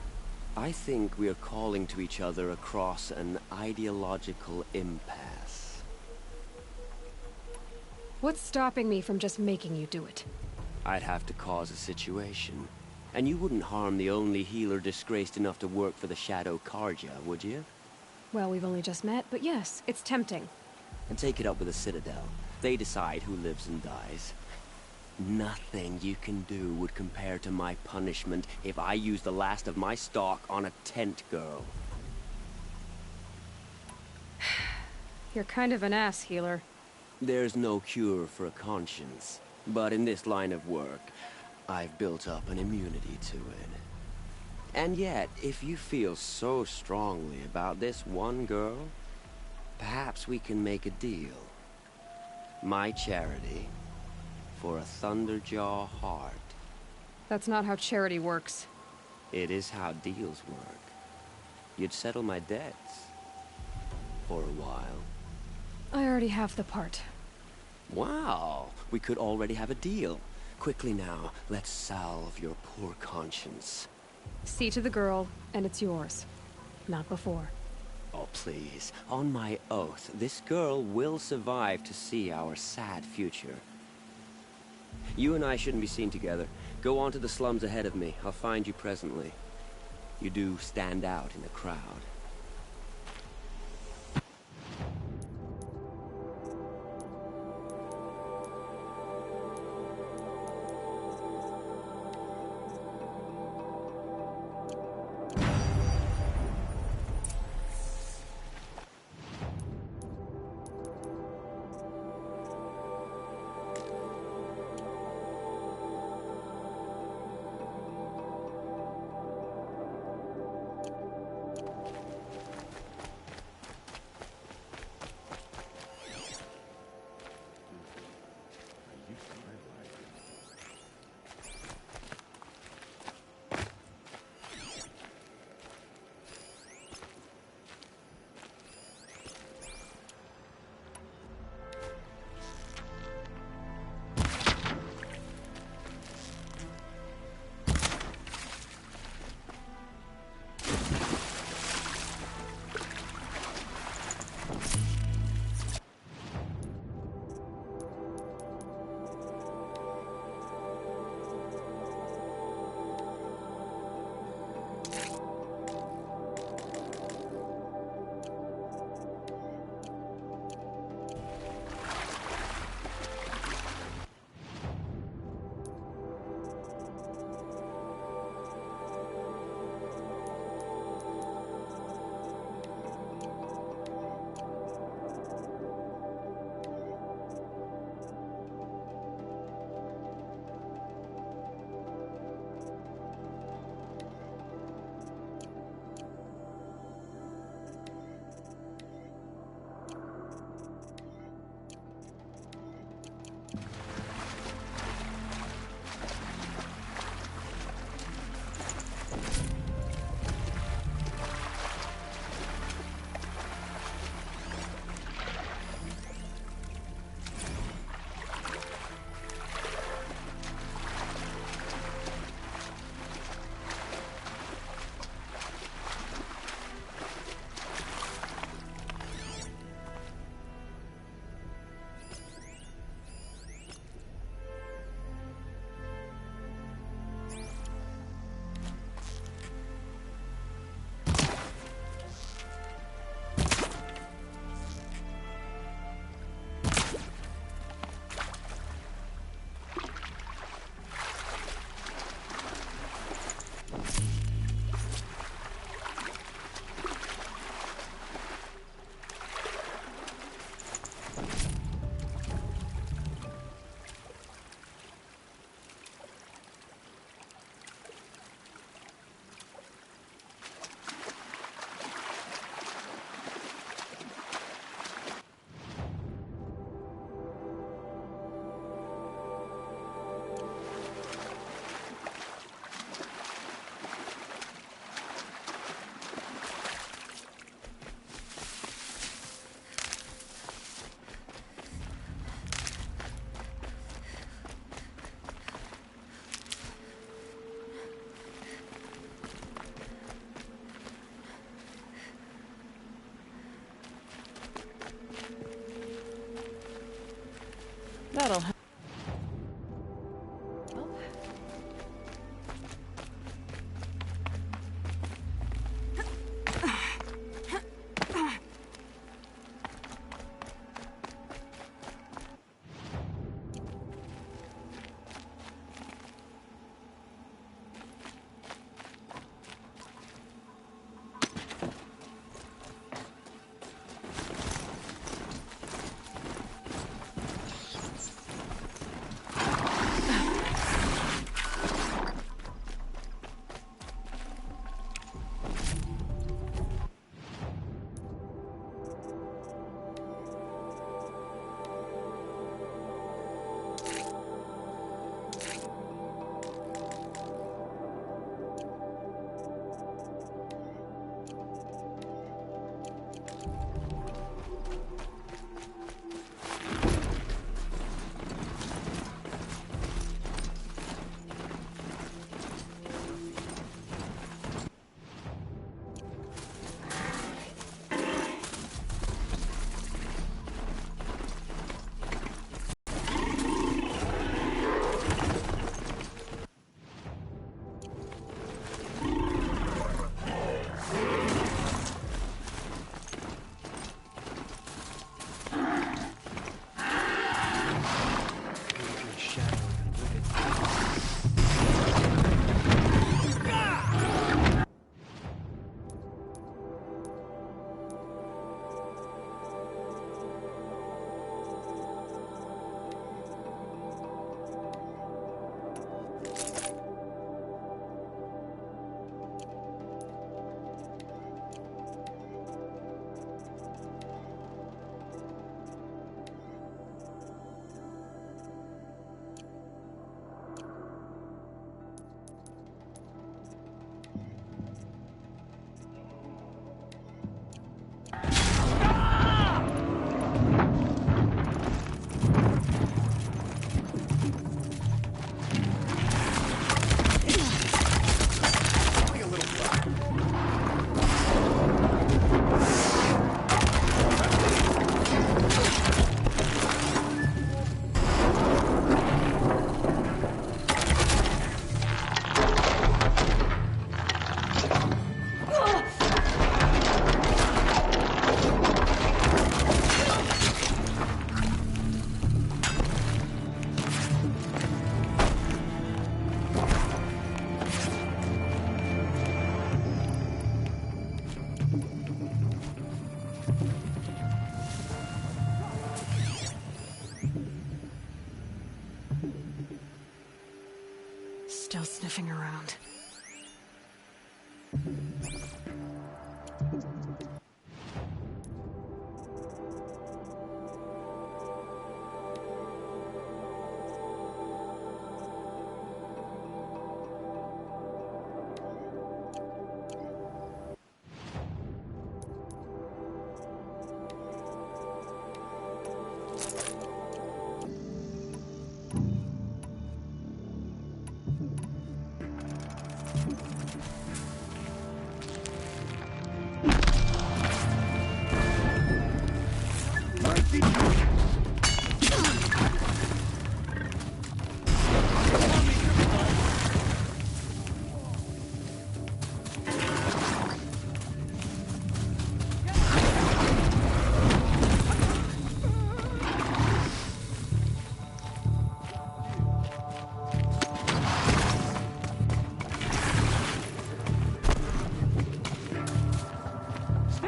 I think we are calling to each other across an ideological impasse. What's stopping me from just making you do it? I'd have to cause a situation. And you wouldn't harm the only healer disgraced enough to work for the Shadow Karja, would you? Well, we've only just met, but yes, it's tempting. And take it up with the Citadel. They decide who lives and dies. Nothing you can do would compare to my punishment if I use the last of my stock on a tent girl. You're kind of an ass, healer. There's no cure for a conscience. But in this line of work, I've built up an immunity to it. And yet, if you feel so strongly about this one girl, perhaps we can make a deal. My charity for a Thunderjaw heart. That's not how charity works. It is how deals work. You'd settle my debts. For a while. I already have the part. Wow, we could already have a deal. Quickly now, let's salve your poor conscience. See to the girl, and it's yours. Not before. Oh, please. On my oath, this girl will survive to see our sad future. You and I shouldn't be seen together. Go on to the slums ahead of me. I'll find you presently. You do stand out in the crowd. That'll help.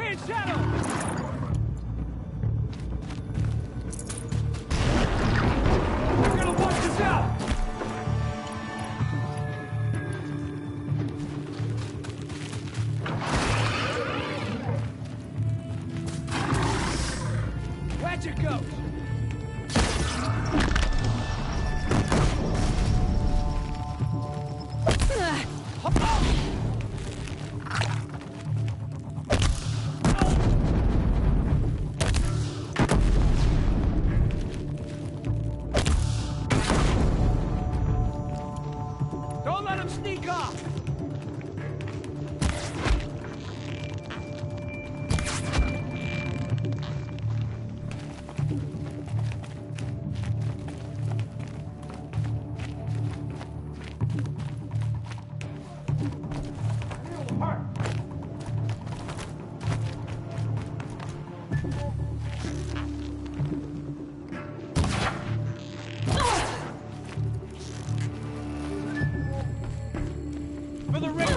Giant shadow! We're gonna watch this out! Watch it go! Don't let him sneak off! For the race!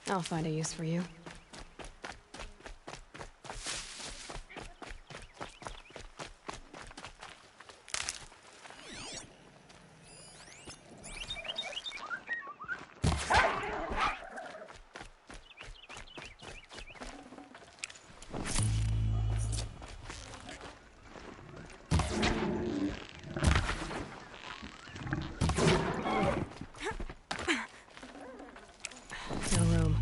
I'll find a use for you. No room.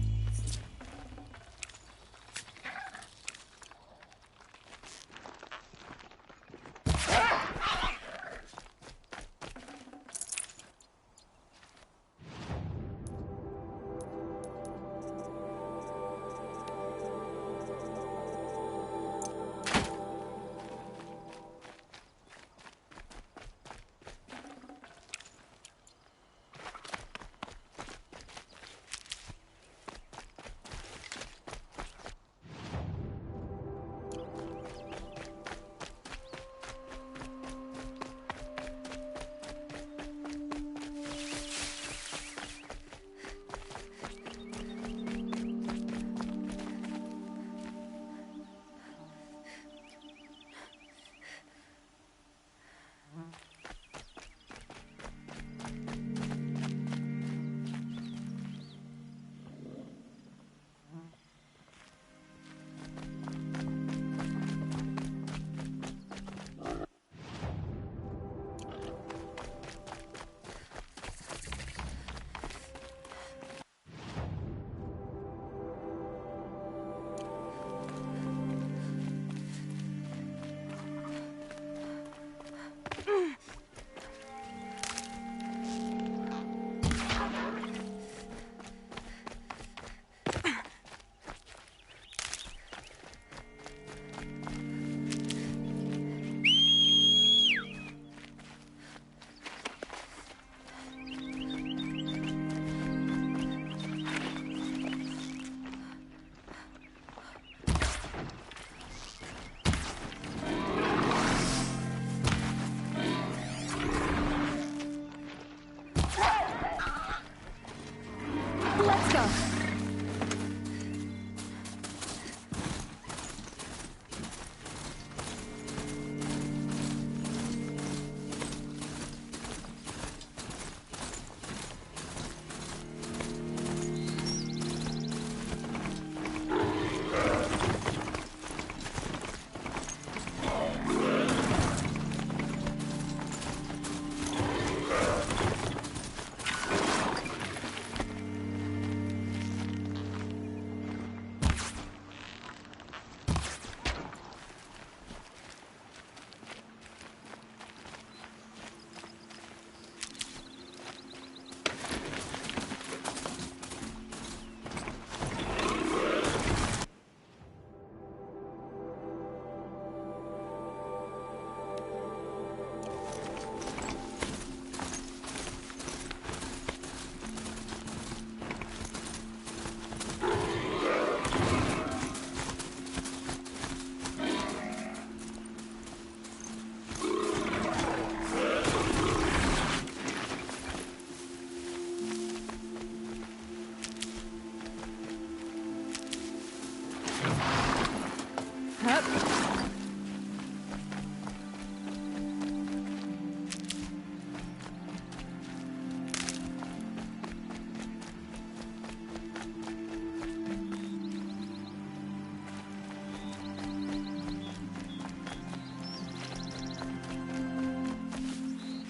Let's go.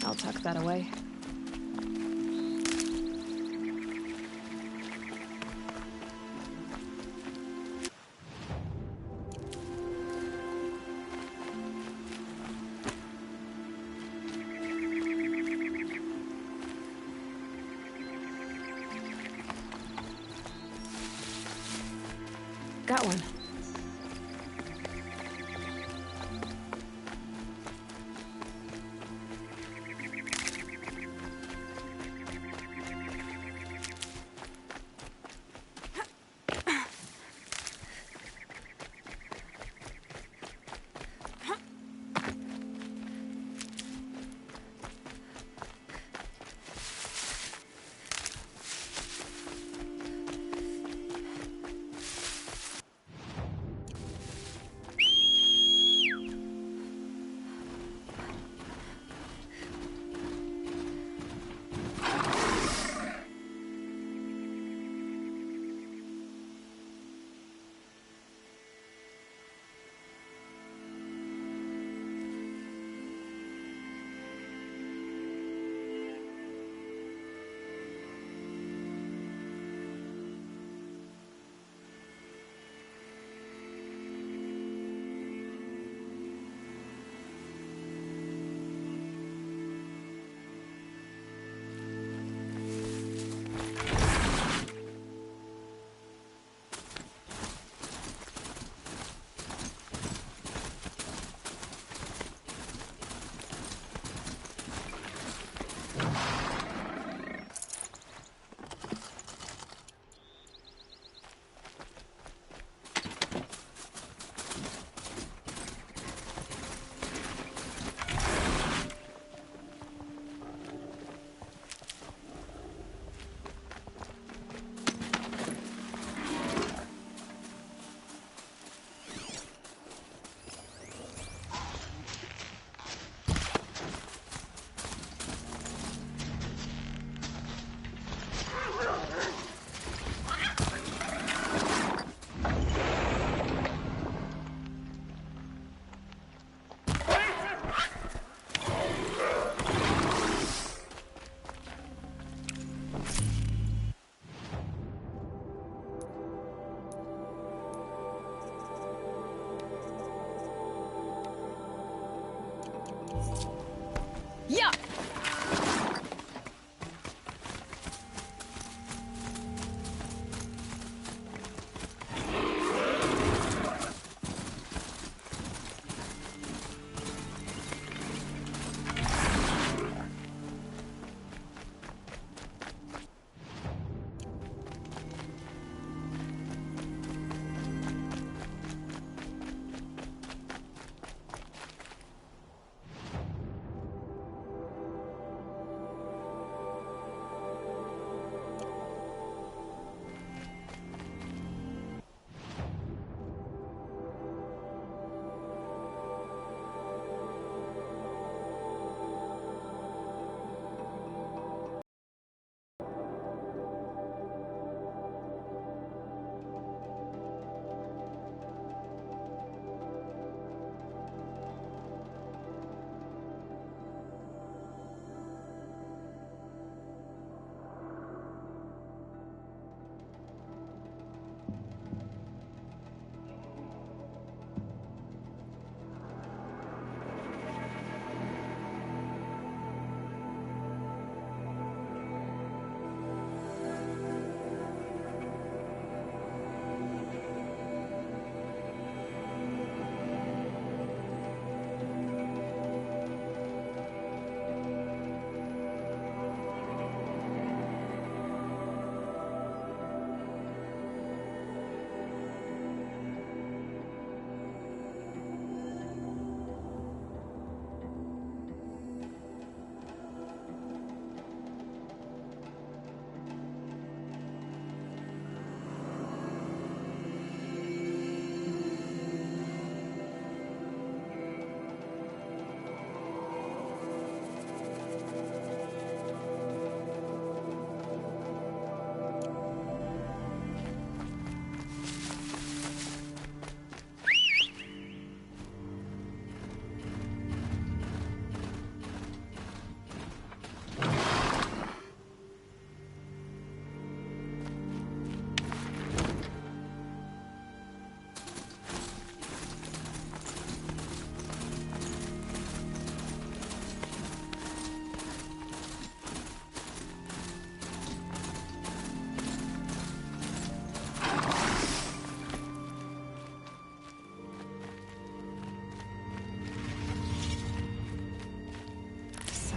I'll tuck that away.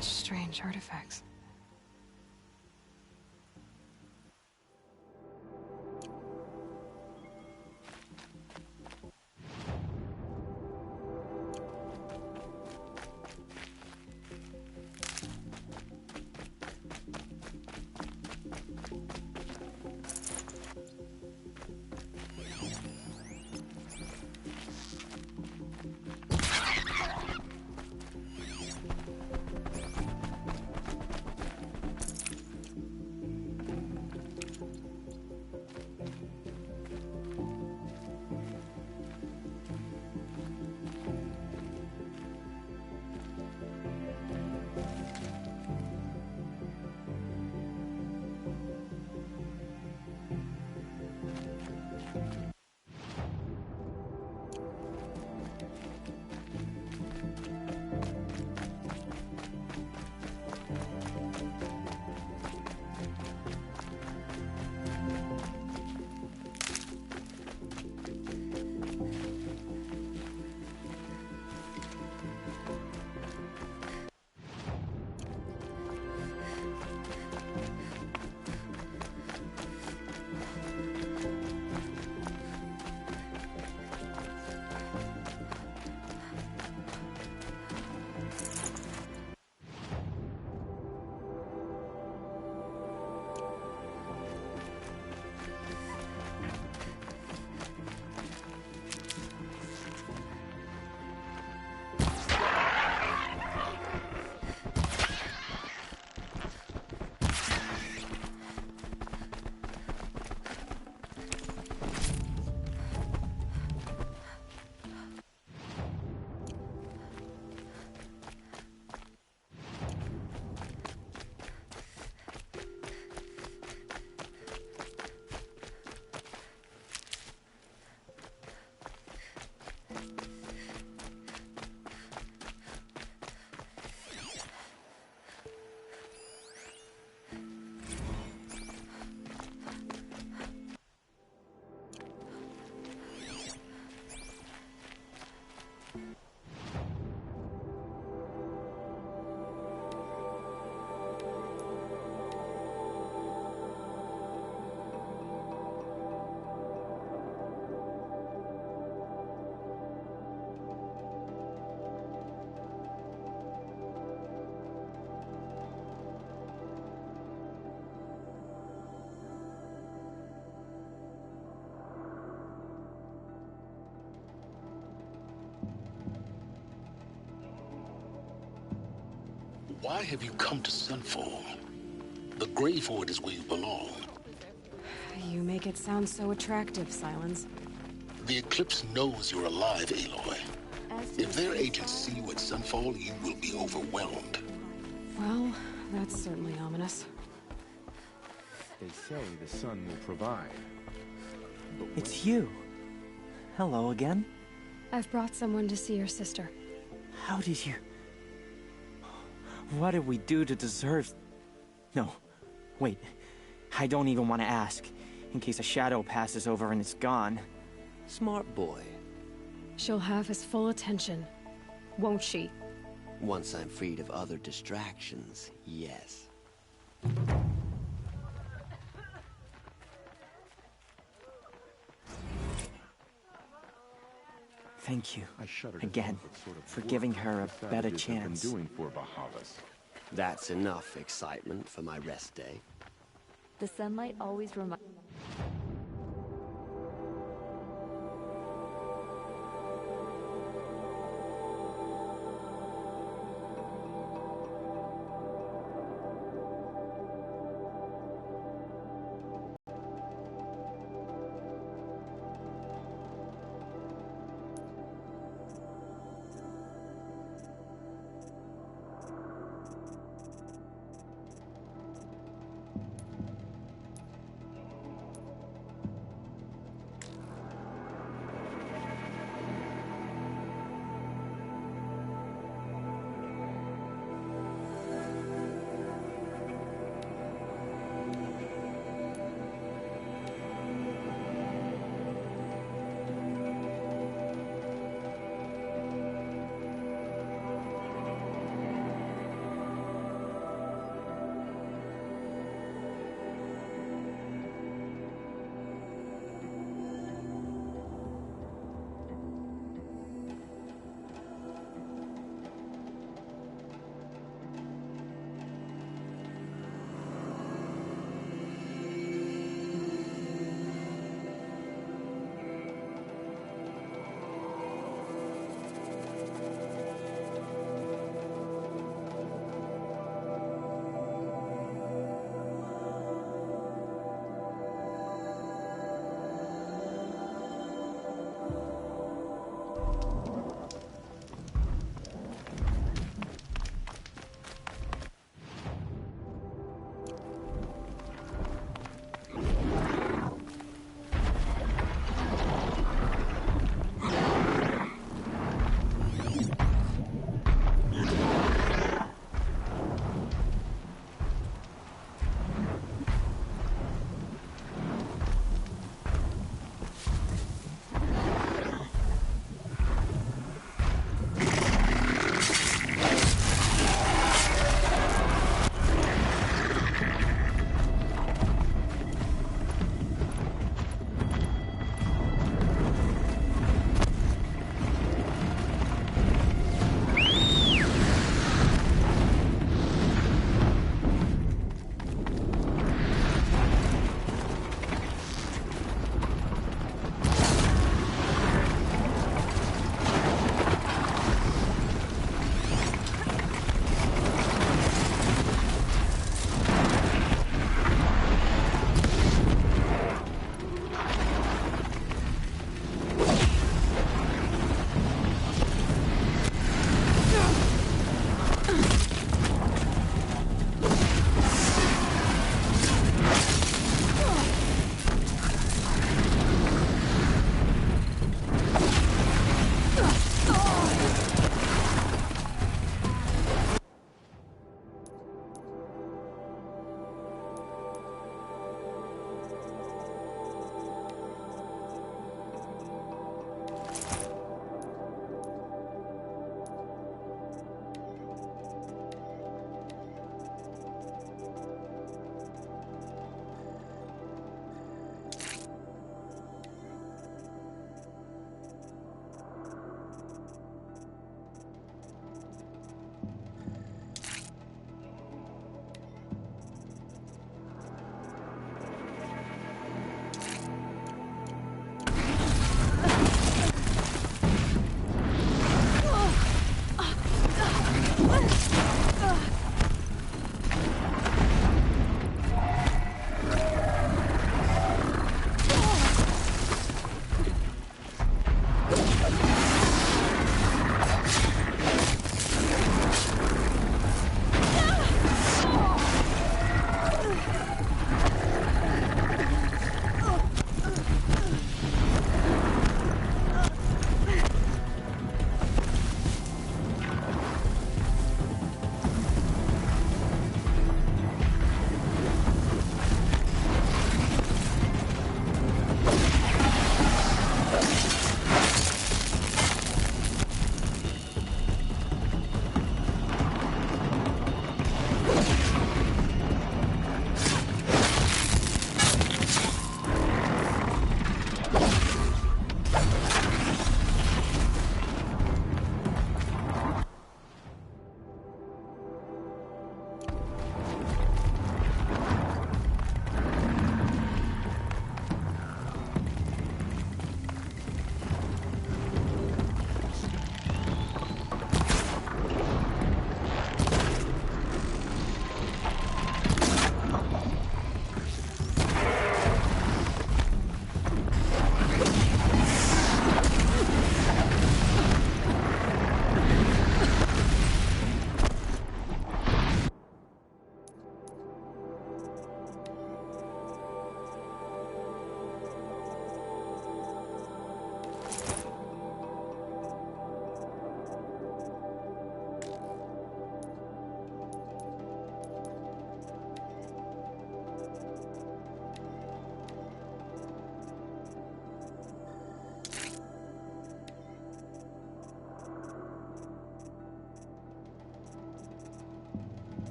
Such strange artifacts. Why have you come to Sunfall? The Gravehoard is where you belong. You make it sound so attractive, Silence. The Eclipse knows you're alive, Aloy. If their agents see you at Sunfall, you will be overwhelmed. Well, that's certainly ominous. They say the sun will provide. It's you. Hello again. I've brought someone to see your sister. How did you... What did we do to deserve... No, wait. I don't even want to ask, in case a shadow passes over and it's gone. Smart boy. She'll have his full attention, won't she? Once I'm freed of other distractions, yes. Thank you, again, for giving her a better chance. That's enough excitement for my rest day. The sunlight always reminds...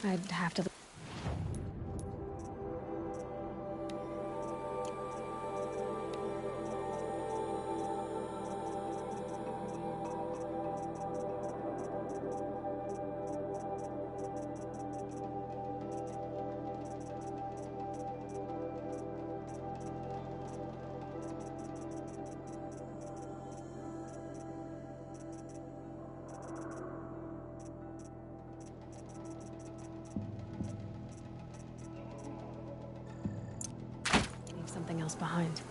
I'd have to... leave something else behind.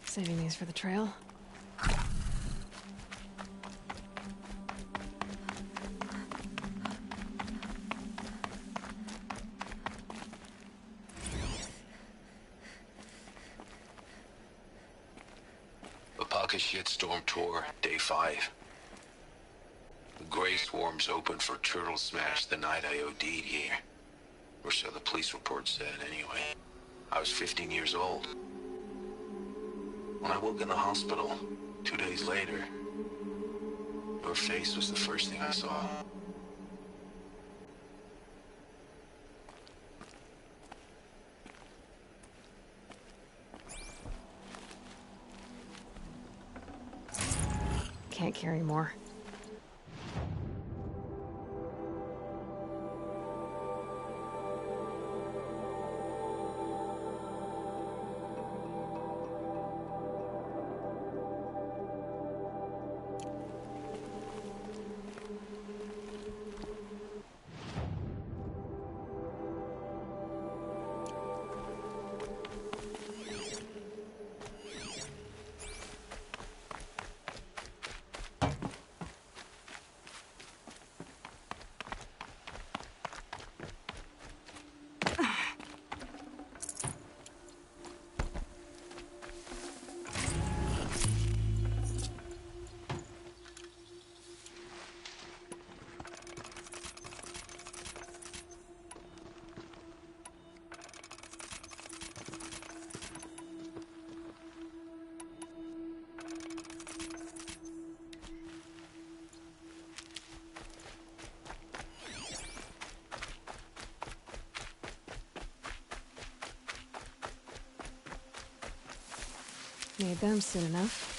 Saving these for the trail. Apaka Shitstorm Tour, Day 5. The Grey Swarm's open for turtle smash the night I OD'd here. Or so the police report said, anyway. I was 15 years old. When I woke in the hospital, 2 days later, your face was the first thing I saw. Can't carry more. Made them soon enough.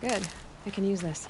Good. I can use this.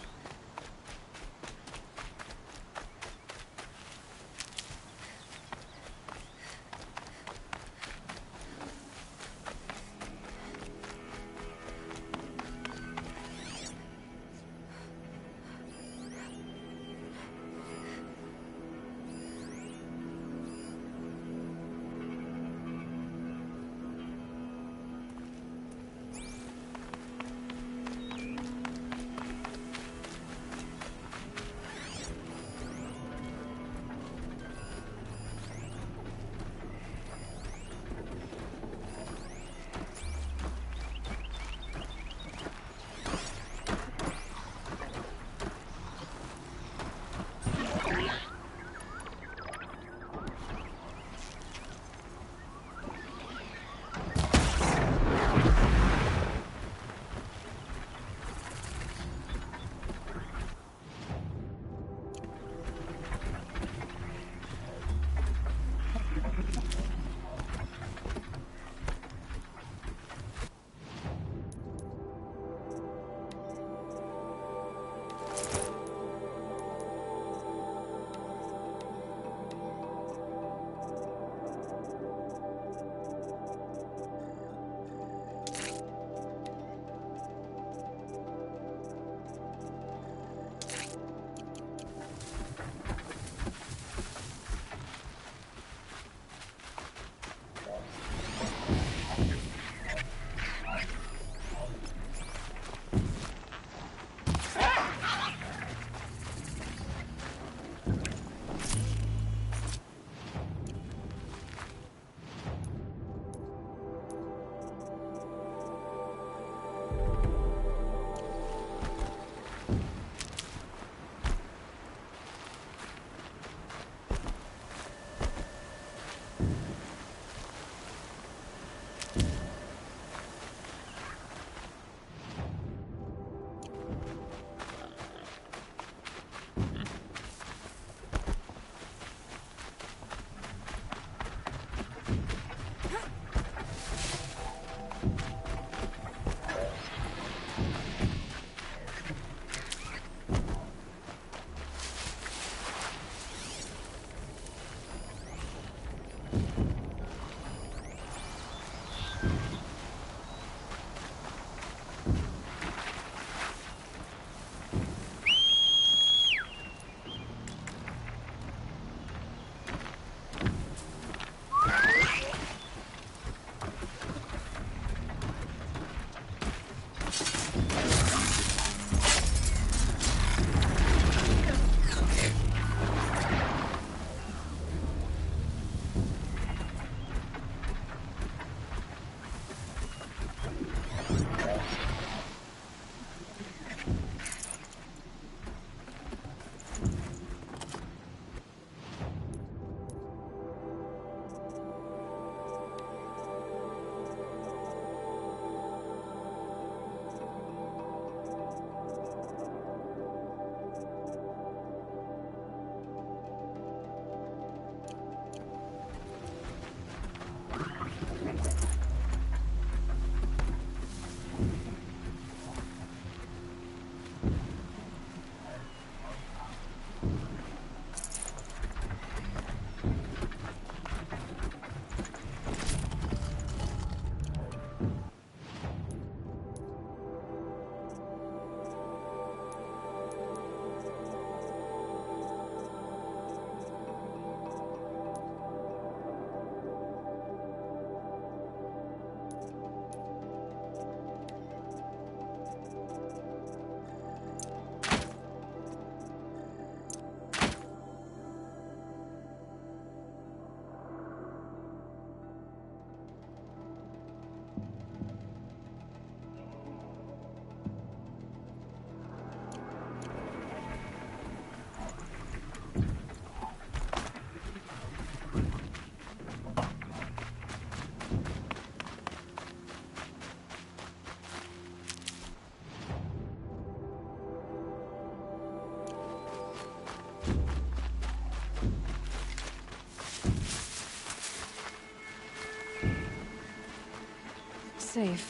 safe.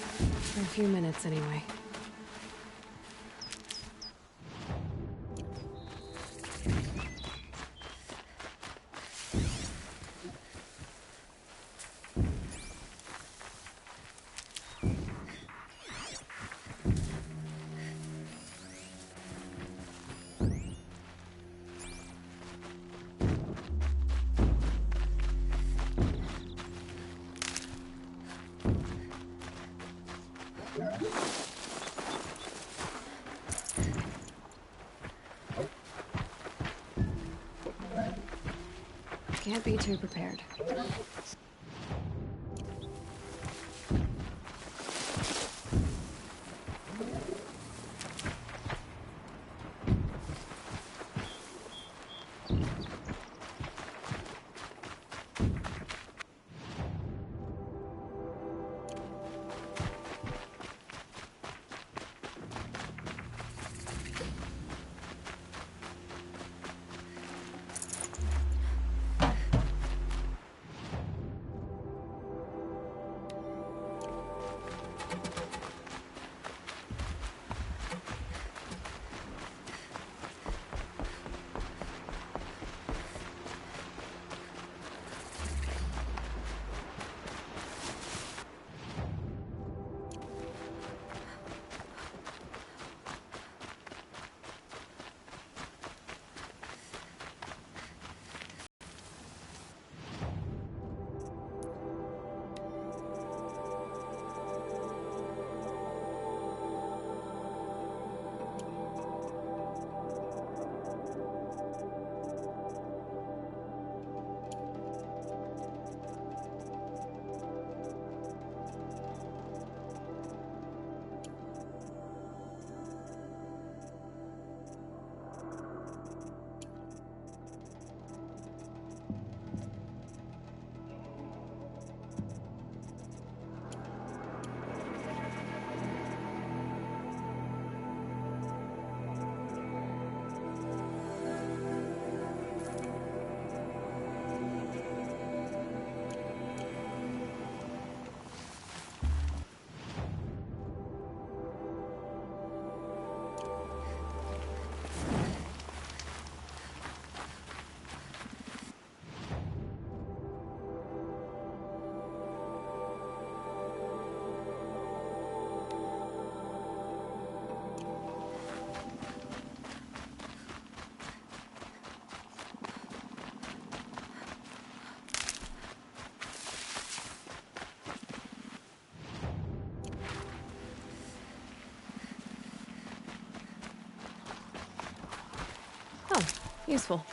For a few minutes, anyway. Can't be too prepared. Oh, useful.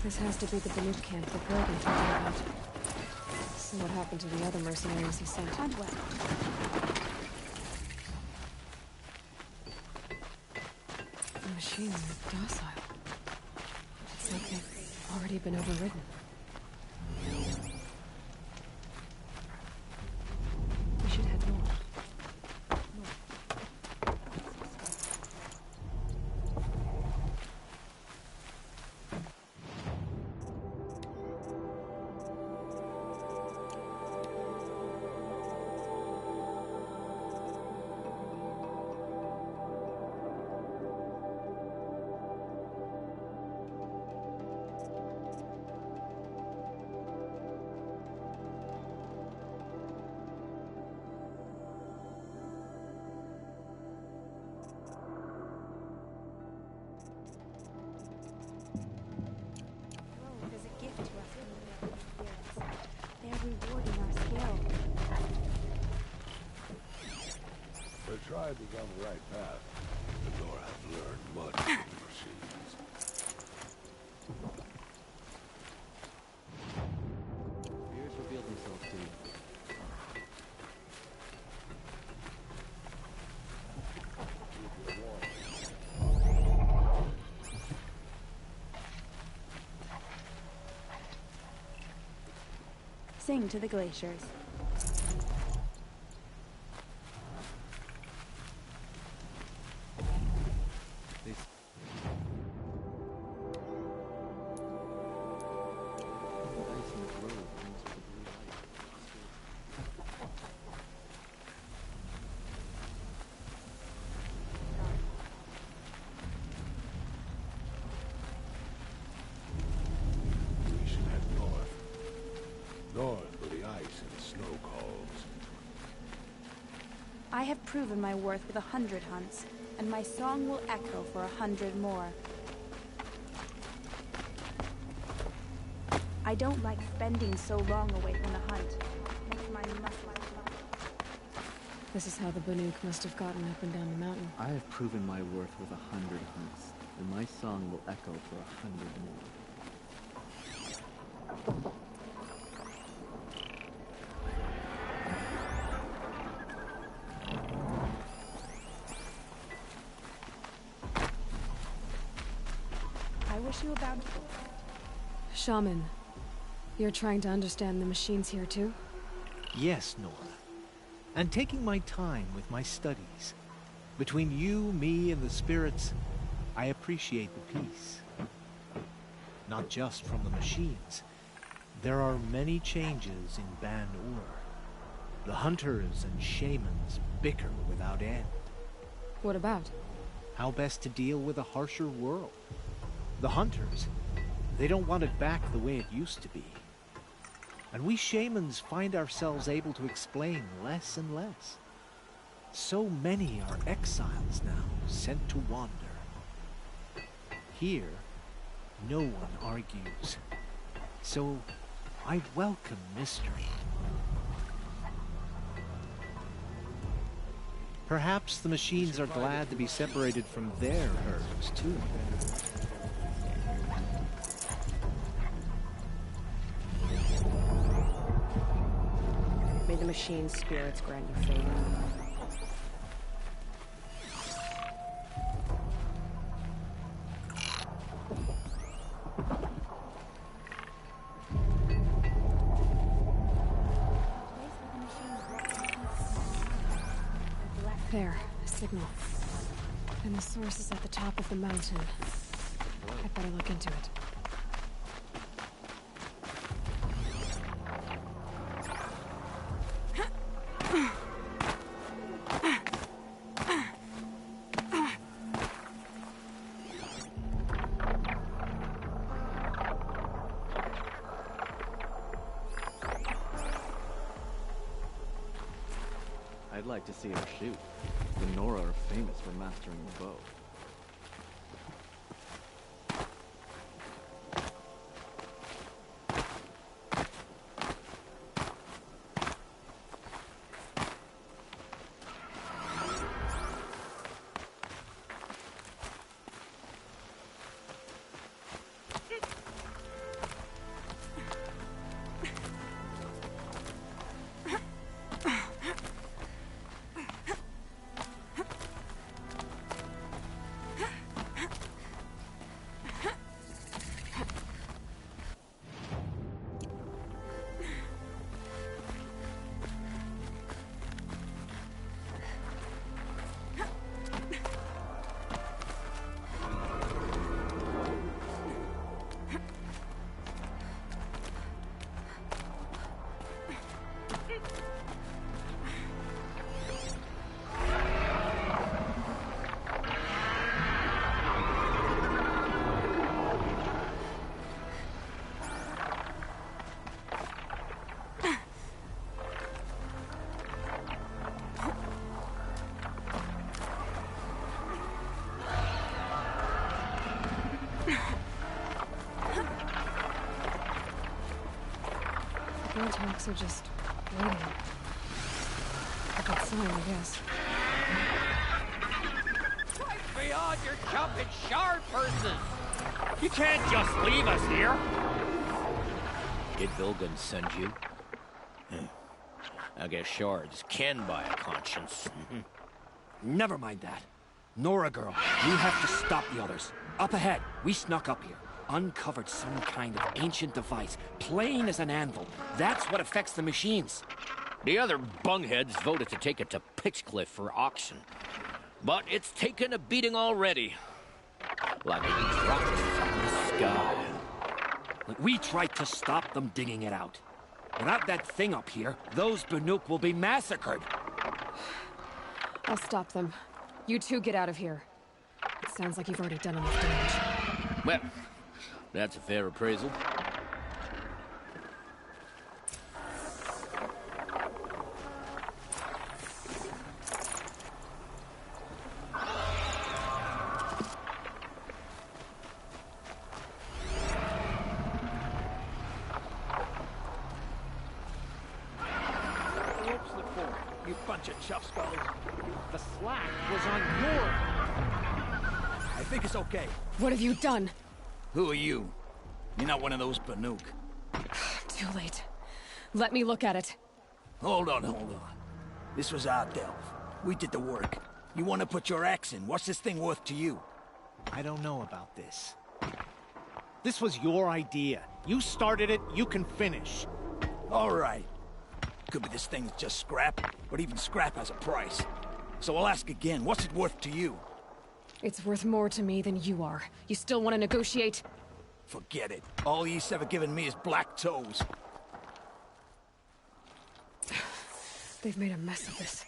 This has to be the Banuk camp that Brogan told me about. So what happened to the other mercenaries he sent? Adwell. The machines are docile. It's like they've already been overridden. We should head north. I've begun the right path. The Nora have learned much from the machines. Fears reveal themselves to you. Sing to the glaciers. We should head north. North where the ice and snow calls. I have proven my worth with 100 hunts, and my song will echo for 100 more. I don't like spending so long away from the hunt. Makes my muscles. This is how the Banuk must have gotten up and down the mountain. I have proven my worth with 100 hunts, and my song will echo for 100 more. I wish you a bountiful. Shaman, you're trying to understand the machines here too? Yes, Nora. And taking my time with my studies. Between you, me, and the spirits, I appreciate the peace. Not just from the machines. There are many changes in Ban-Ur. The hunters and shamans bicker without end. What about? How best to deal with a harsher world. The hunters, they don't want it back the way it used to be. And we shamans find ourselves able to explain less and less. So many are exiles now, sent to wander. Here, no one argues. So, I welcome mystery. Perhaps the machines are glad to be separated from their herds, too. May the machine's spirits grant you favor. There, a signal. And the source is at the top of the mountain. I'd better look into it. I'd like to see her shoot. The Nora are famous for mastering the bow. Talks are just waiting. A good sign, I guess. Right beyond your jumping shard purses! You can't just leave us here! Did Vilgun send you? I guess shards can buy a conscience. Never mind that. Nora girl, you have to stop the others. Up ahead, we snuck up here. Uncovered some kind of ancient device, plain as an anvil. That's what affects the machines. The other bungheads voted to take it to Pitchcliff for auction. But it's taken a beating already. Like it dropped from the sky. We tried to stop them digging it out. Without that thing up here, those Banuk will be massacred. I'll stop them. You two get out of here. It sounds like you've already done enough damage. Well, that's a fair appraisal. You bunch of chuff skulls. The slack was on your... I think it's okay. What have you done? Who are you? You're not one of those Banuk. Too late. Let me look at it. Hold on. This was our delve. We did the work. You want to put your axe in? What's this thing worth to you? I don't know about this. This was your idea. You started it, you can finish. All right. Could be this thing's just scrap, but even scrap has a price. So I'll ask again, what's it worth to you? It's worth more to me than you are. You still want to negotiate? Forget it. All you've ever given me is black toes. They've made a mess of this.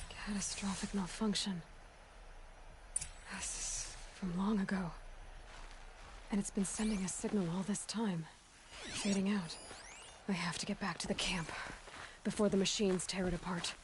Catastrophic malfunction. This is from long ago. And it's been sending a signal all this time. Fading out. I have to get back to the camp before the machines tear it apart.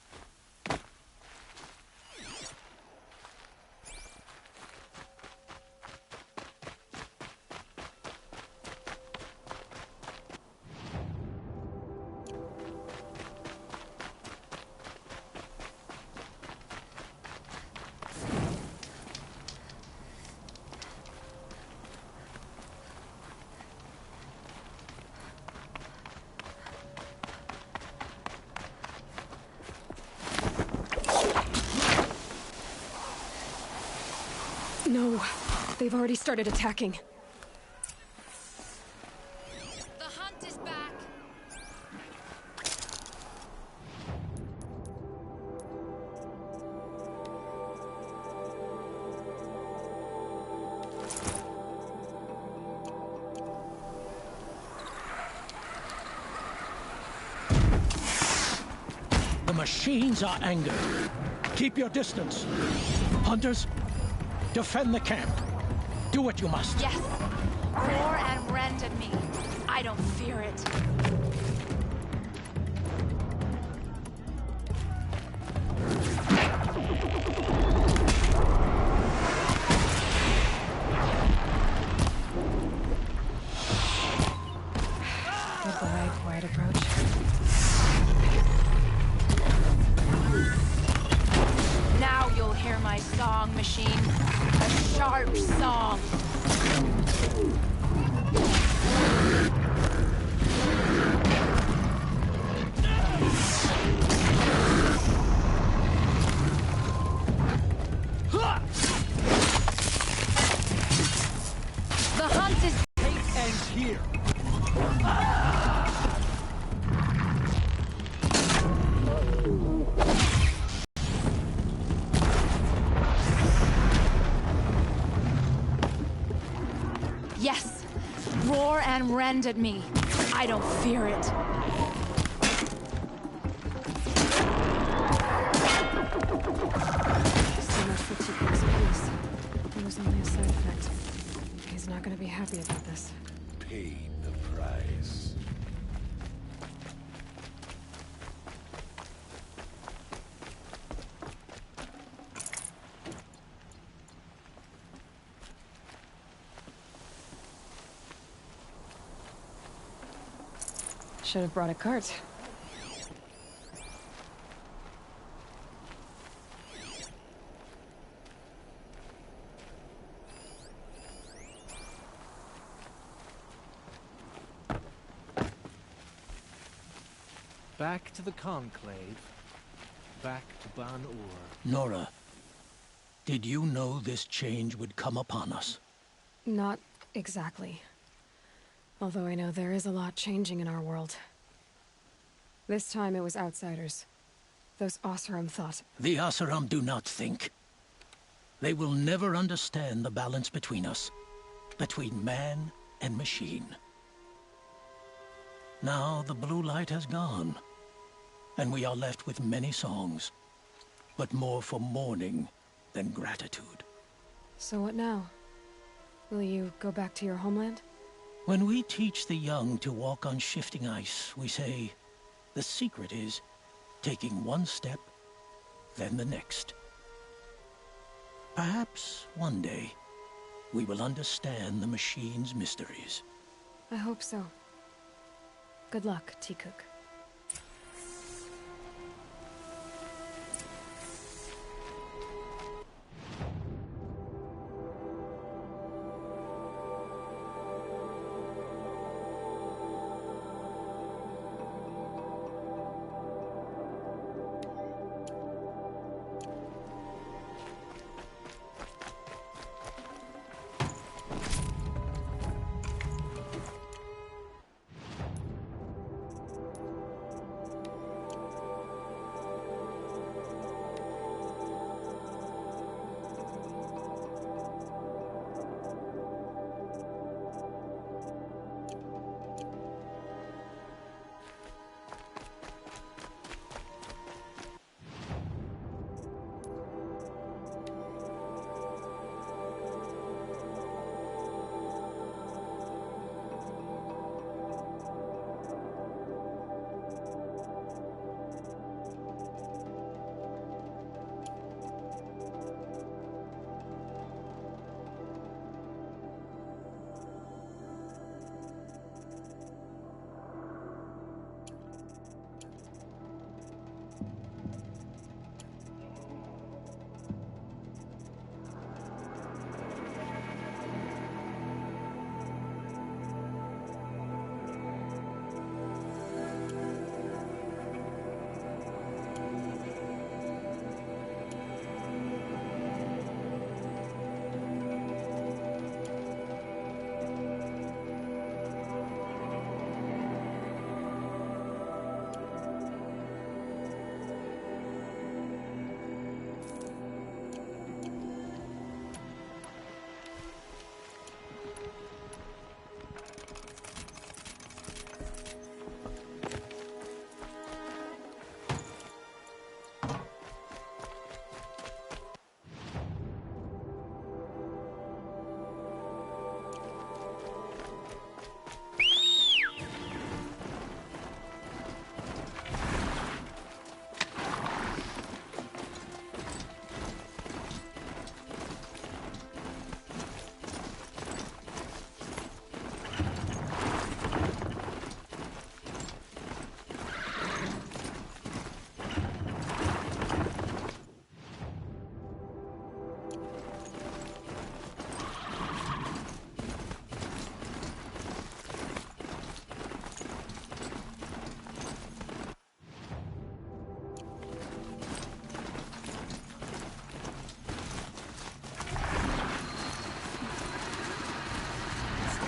No, they've already started attacking. The hunt is back. The machines are angered. Keep your distance. Hunters, defend the camp. Do what you must. Yes. Roar and rend at me. I don't fear it. Good boy, quiet approach. Now you'll hear my song, machine. A sharp song. The hunt is... Hate ends here. Yes. Roar and rend at me. I don't fear it. So much for 2 points apiece. It was only a side effect. He's not gonna be happy about this. Paid the price. Should have brought a cart. Back to the Conclave. Back to Ban-Ur. Nora, did you know this change would come upon us? Not exactly. Although I know there is a lot changing in our world. This time it was outsiders. Those Oseram thought. The Oseram do not think. They will never understand the balance between us. Between man and machine. Now the blue light has gone. And we are left with many songs. But more for mourning than gratitude. So what now? Will you go back to your homeland? When we teach the young to walk on shifting ice, we say, the secret is taking one step, then the next. Perhaps one day, we will understand the machine's mysteries. I hope so. Good luck, Tikuk.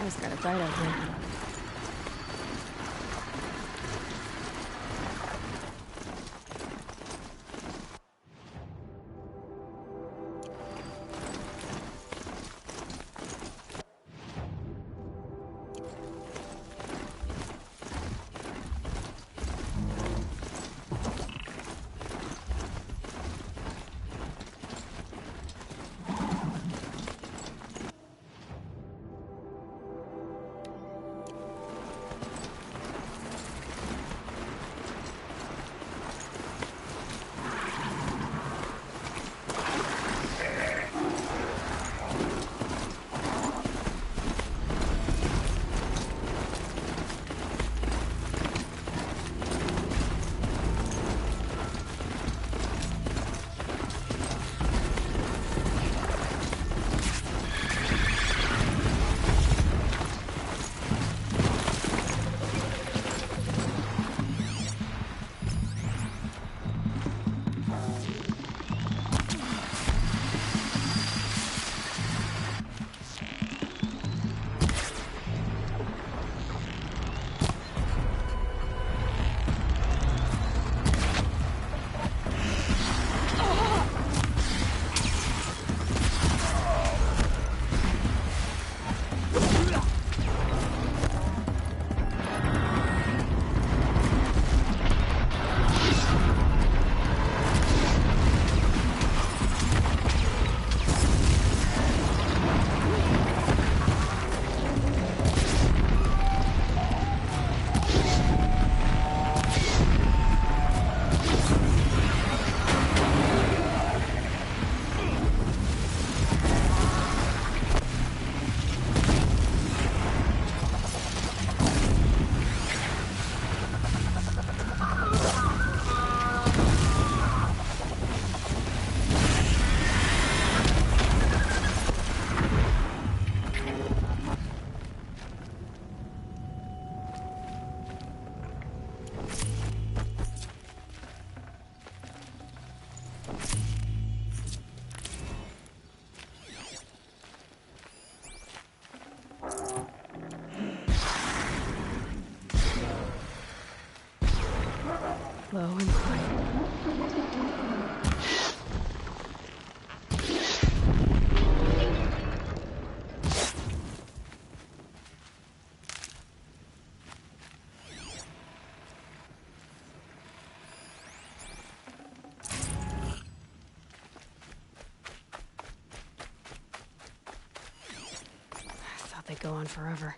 It's got a bite out here. Low and quiet. I thought they'd go on forever.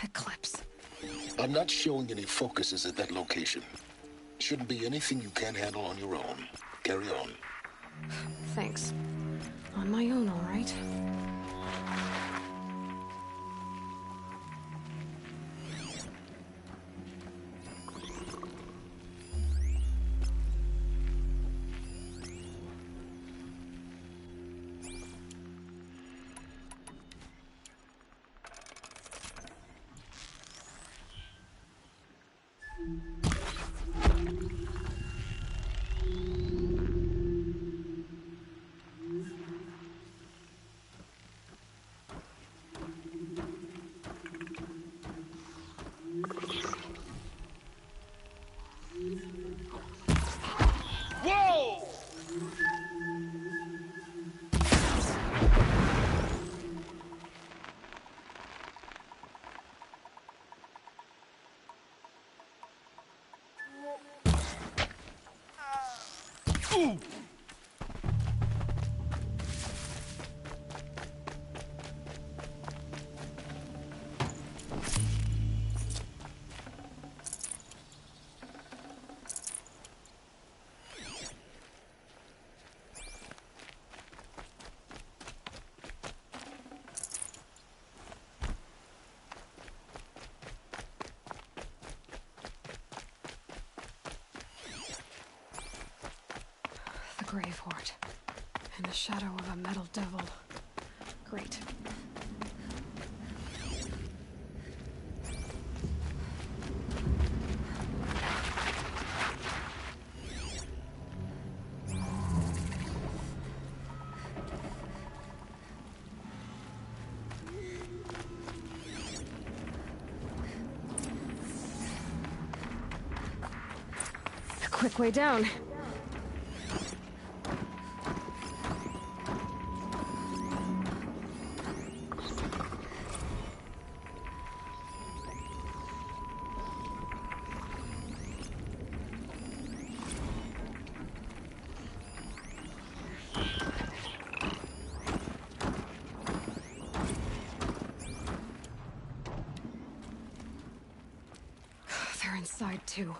Eclipse. I'm not showing any focuses at that location. Shouldn't be anything you can't handle on your own. Carry on. Thanks. On my own, all right. Grave hoard. In the shadow of a metal devil. Great. A quick way down. inside, too.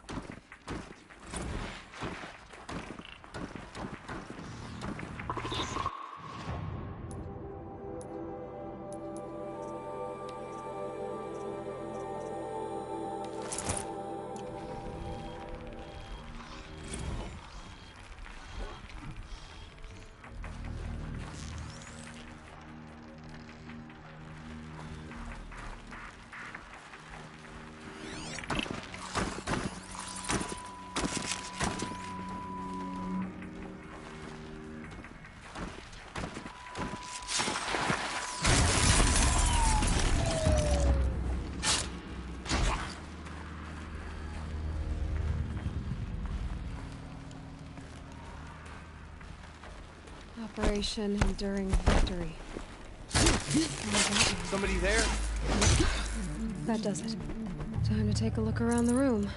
Operation Enduring Victory. Somebody there? That does it. Time to take a look around the room.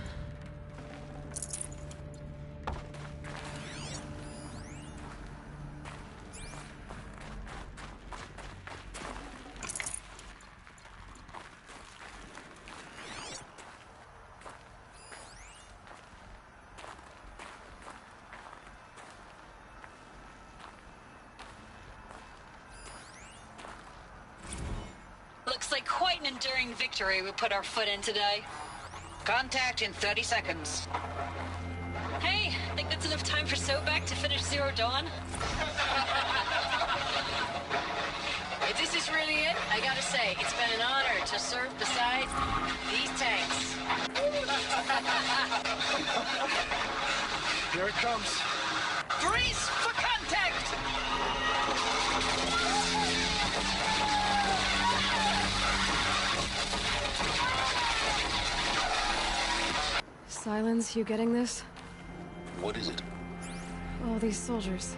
Looks like quite an enduring victory we put our foot in today. Contact in 30 seconds. Hey, think that's enough time for Sobek to finish Zero Dawn? If this is really it, I gotta say, it's been an honor to serve beside these tanks. Here it comes. Grease for contact! Silence, you getting this? What is it? All these soldiers.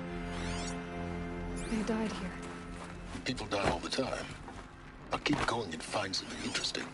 They died here. People die all the time. I'll keep going and find something interesting.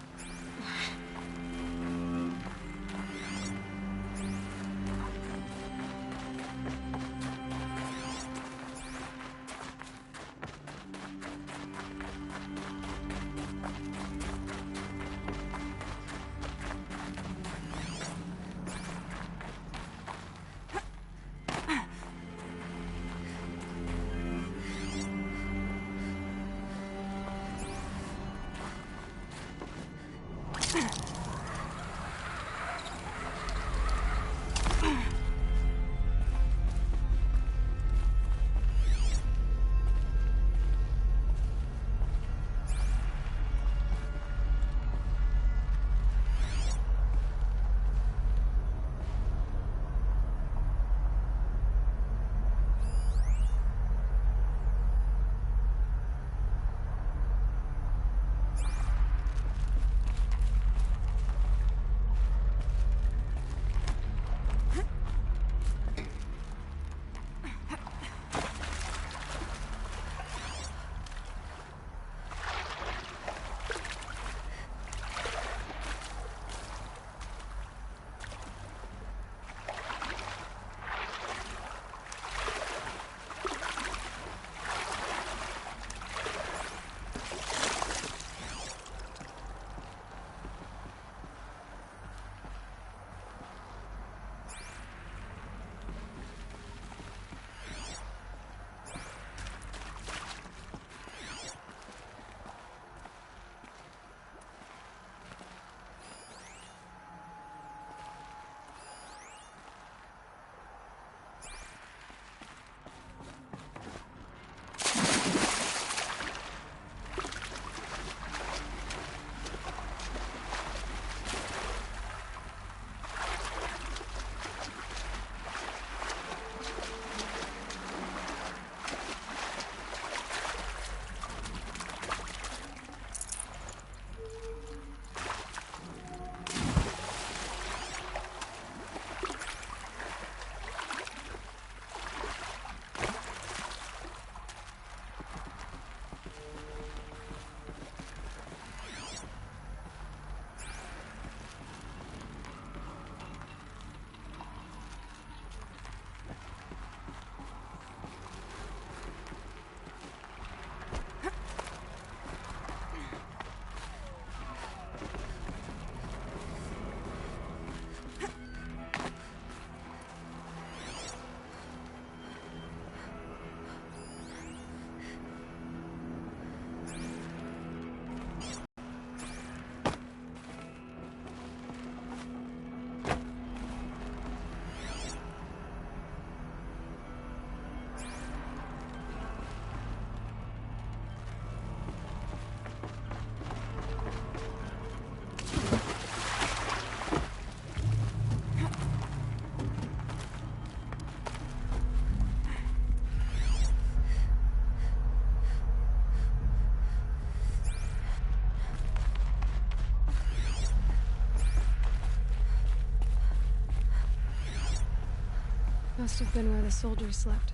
Must have been where the soldiers slept.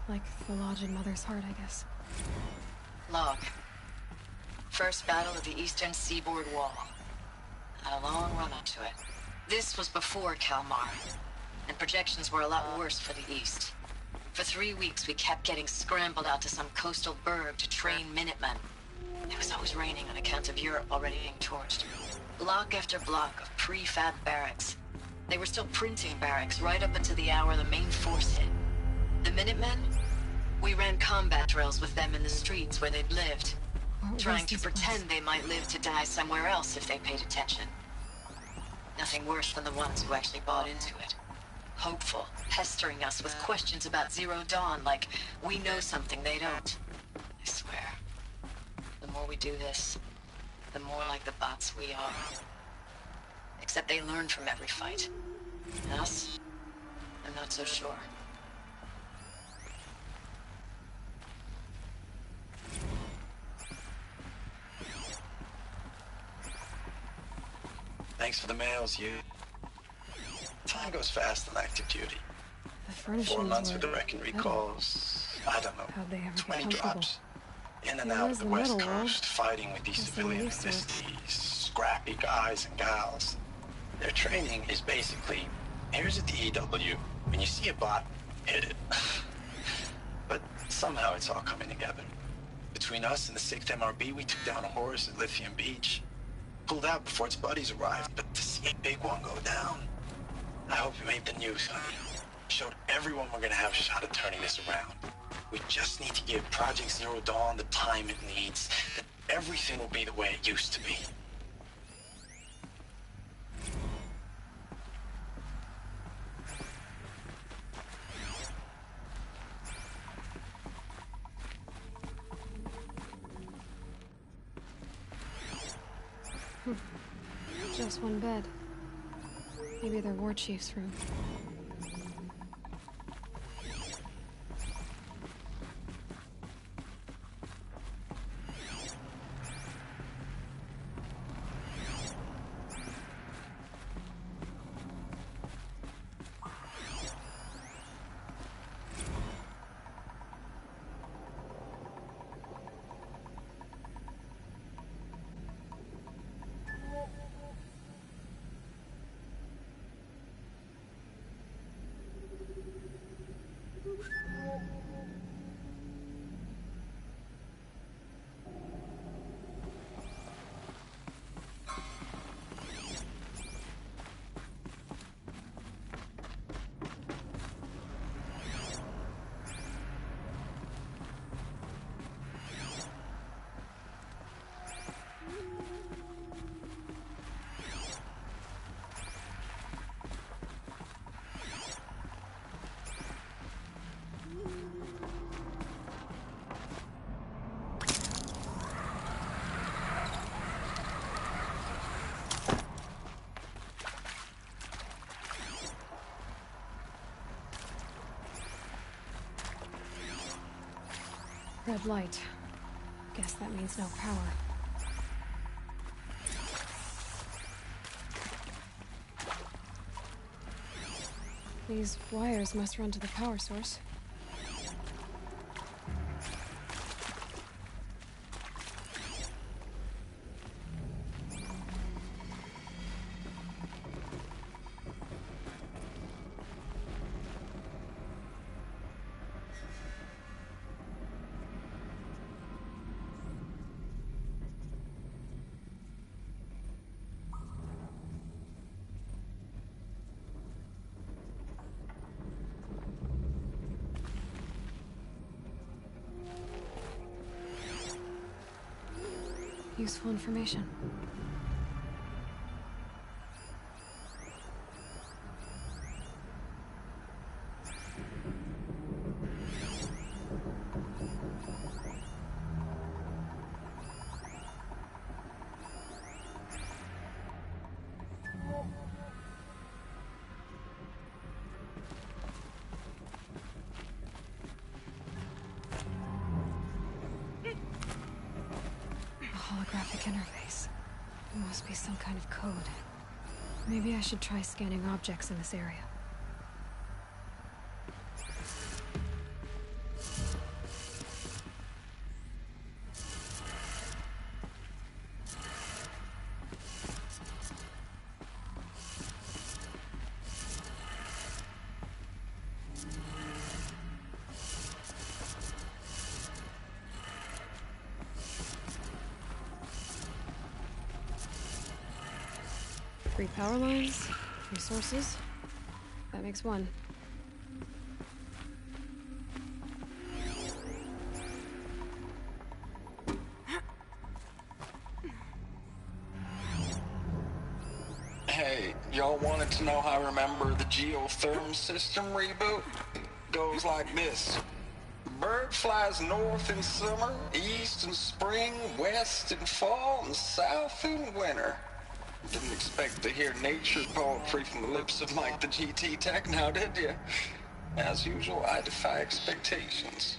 Like the lodge in Mother's Heart, I guess. Log. First battle of the eastern seaboard wall. Had a long run up to it. This was before Kalmar, and projections were a lot worse for the east. For 3 weeks, we kept getting scrambled out to some coastal burg to train Minutemen. It was always raining on account of Europe already being torched. Block after block of prefab barracks. They were still printing barracks right up until the hour the main force hit. The Minutemen? We ran combat drills with them in the streets where they'd lived. Trying to pretend they might live to die somewhere else if they paid attention. Nothing worse than the ones who actually bought into it. Hopeful, pestering us with questions about Zero Dawn like we know something they don't. I swear, the more we do this, the more like the bots we are. Except they learn from every fight. Us? I'm not so sure. Thanks for the mails, you. Time goes fast on active duty. The furnishings 4 months were with the wrecking recalls. I don't know. How'd they ever 20 get comfortable? drops. In and It out was of the the West middle world. Coast, fighting with these Guess they civilian used to it. enlistees, scrappy guys and gals. Their training is basically, here's a DEW. When you see a bot, hit it. But somehow it's all coming together. Between us and the 6th MRB, we took down a horse at Lithium Beach. Pulled out before its buddies arrived, but to see a big one go down, I hope you made the news, honey. Showed everyone we're gonna have a shot at turning this around. We just need to give Project Zero Dawn the time it needs, that everything will be the way it used to be. Just one bed. Maybe their war chief's room. Red light. Guess that means no power. These wires must run to the power source. Useful information. Holographic interface. It must be some kind of code. Maybe I should try scanning objects in this area. 3 power lines, resources. That makes 1. Hey, y'all wanted to know how I remember the geotherm system reboot? Goes like this. Bird flies north in summer, east in spring, west in fall, and south in winter. Didn't expect to hear nature poetry from the lips of Mike the GT Tech now, did you? As usual, I defy expectations.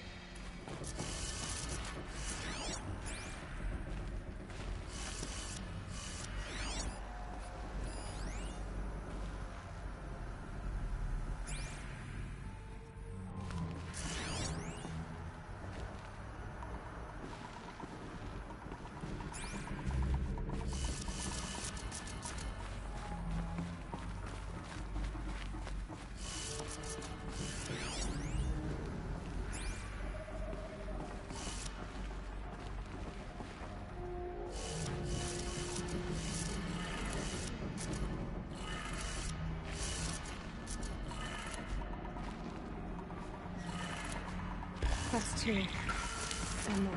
That's 2. And more.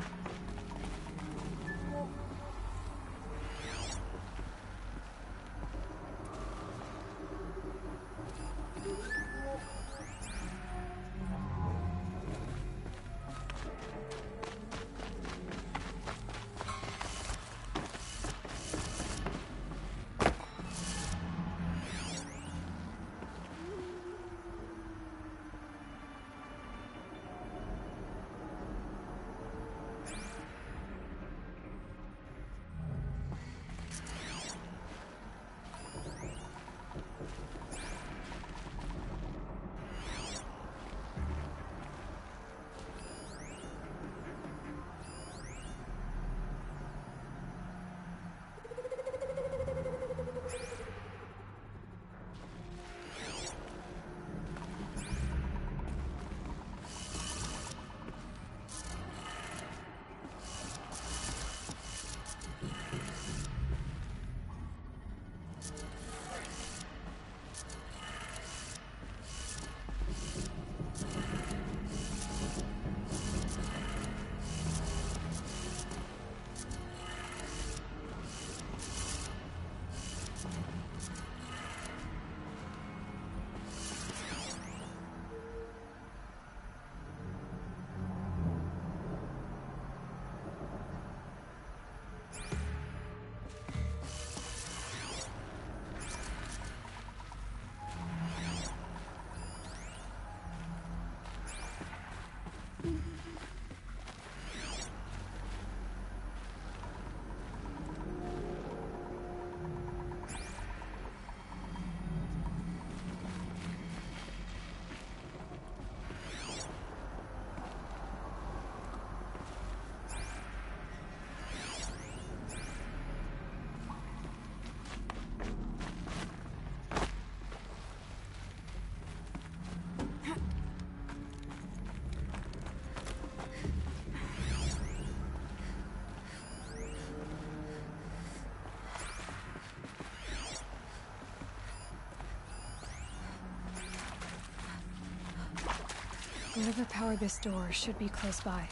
Whatever powered this door should be close by.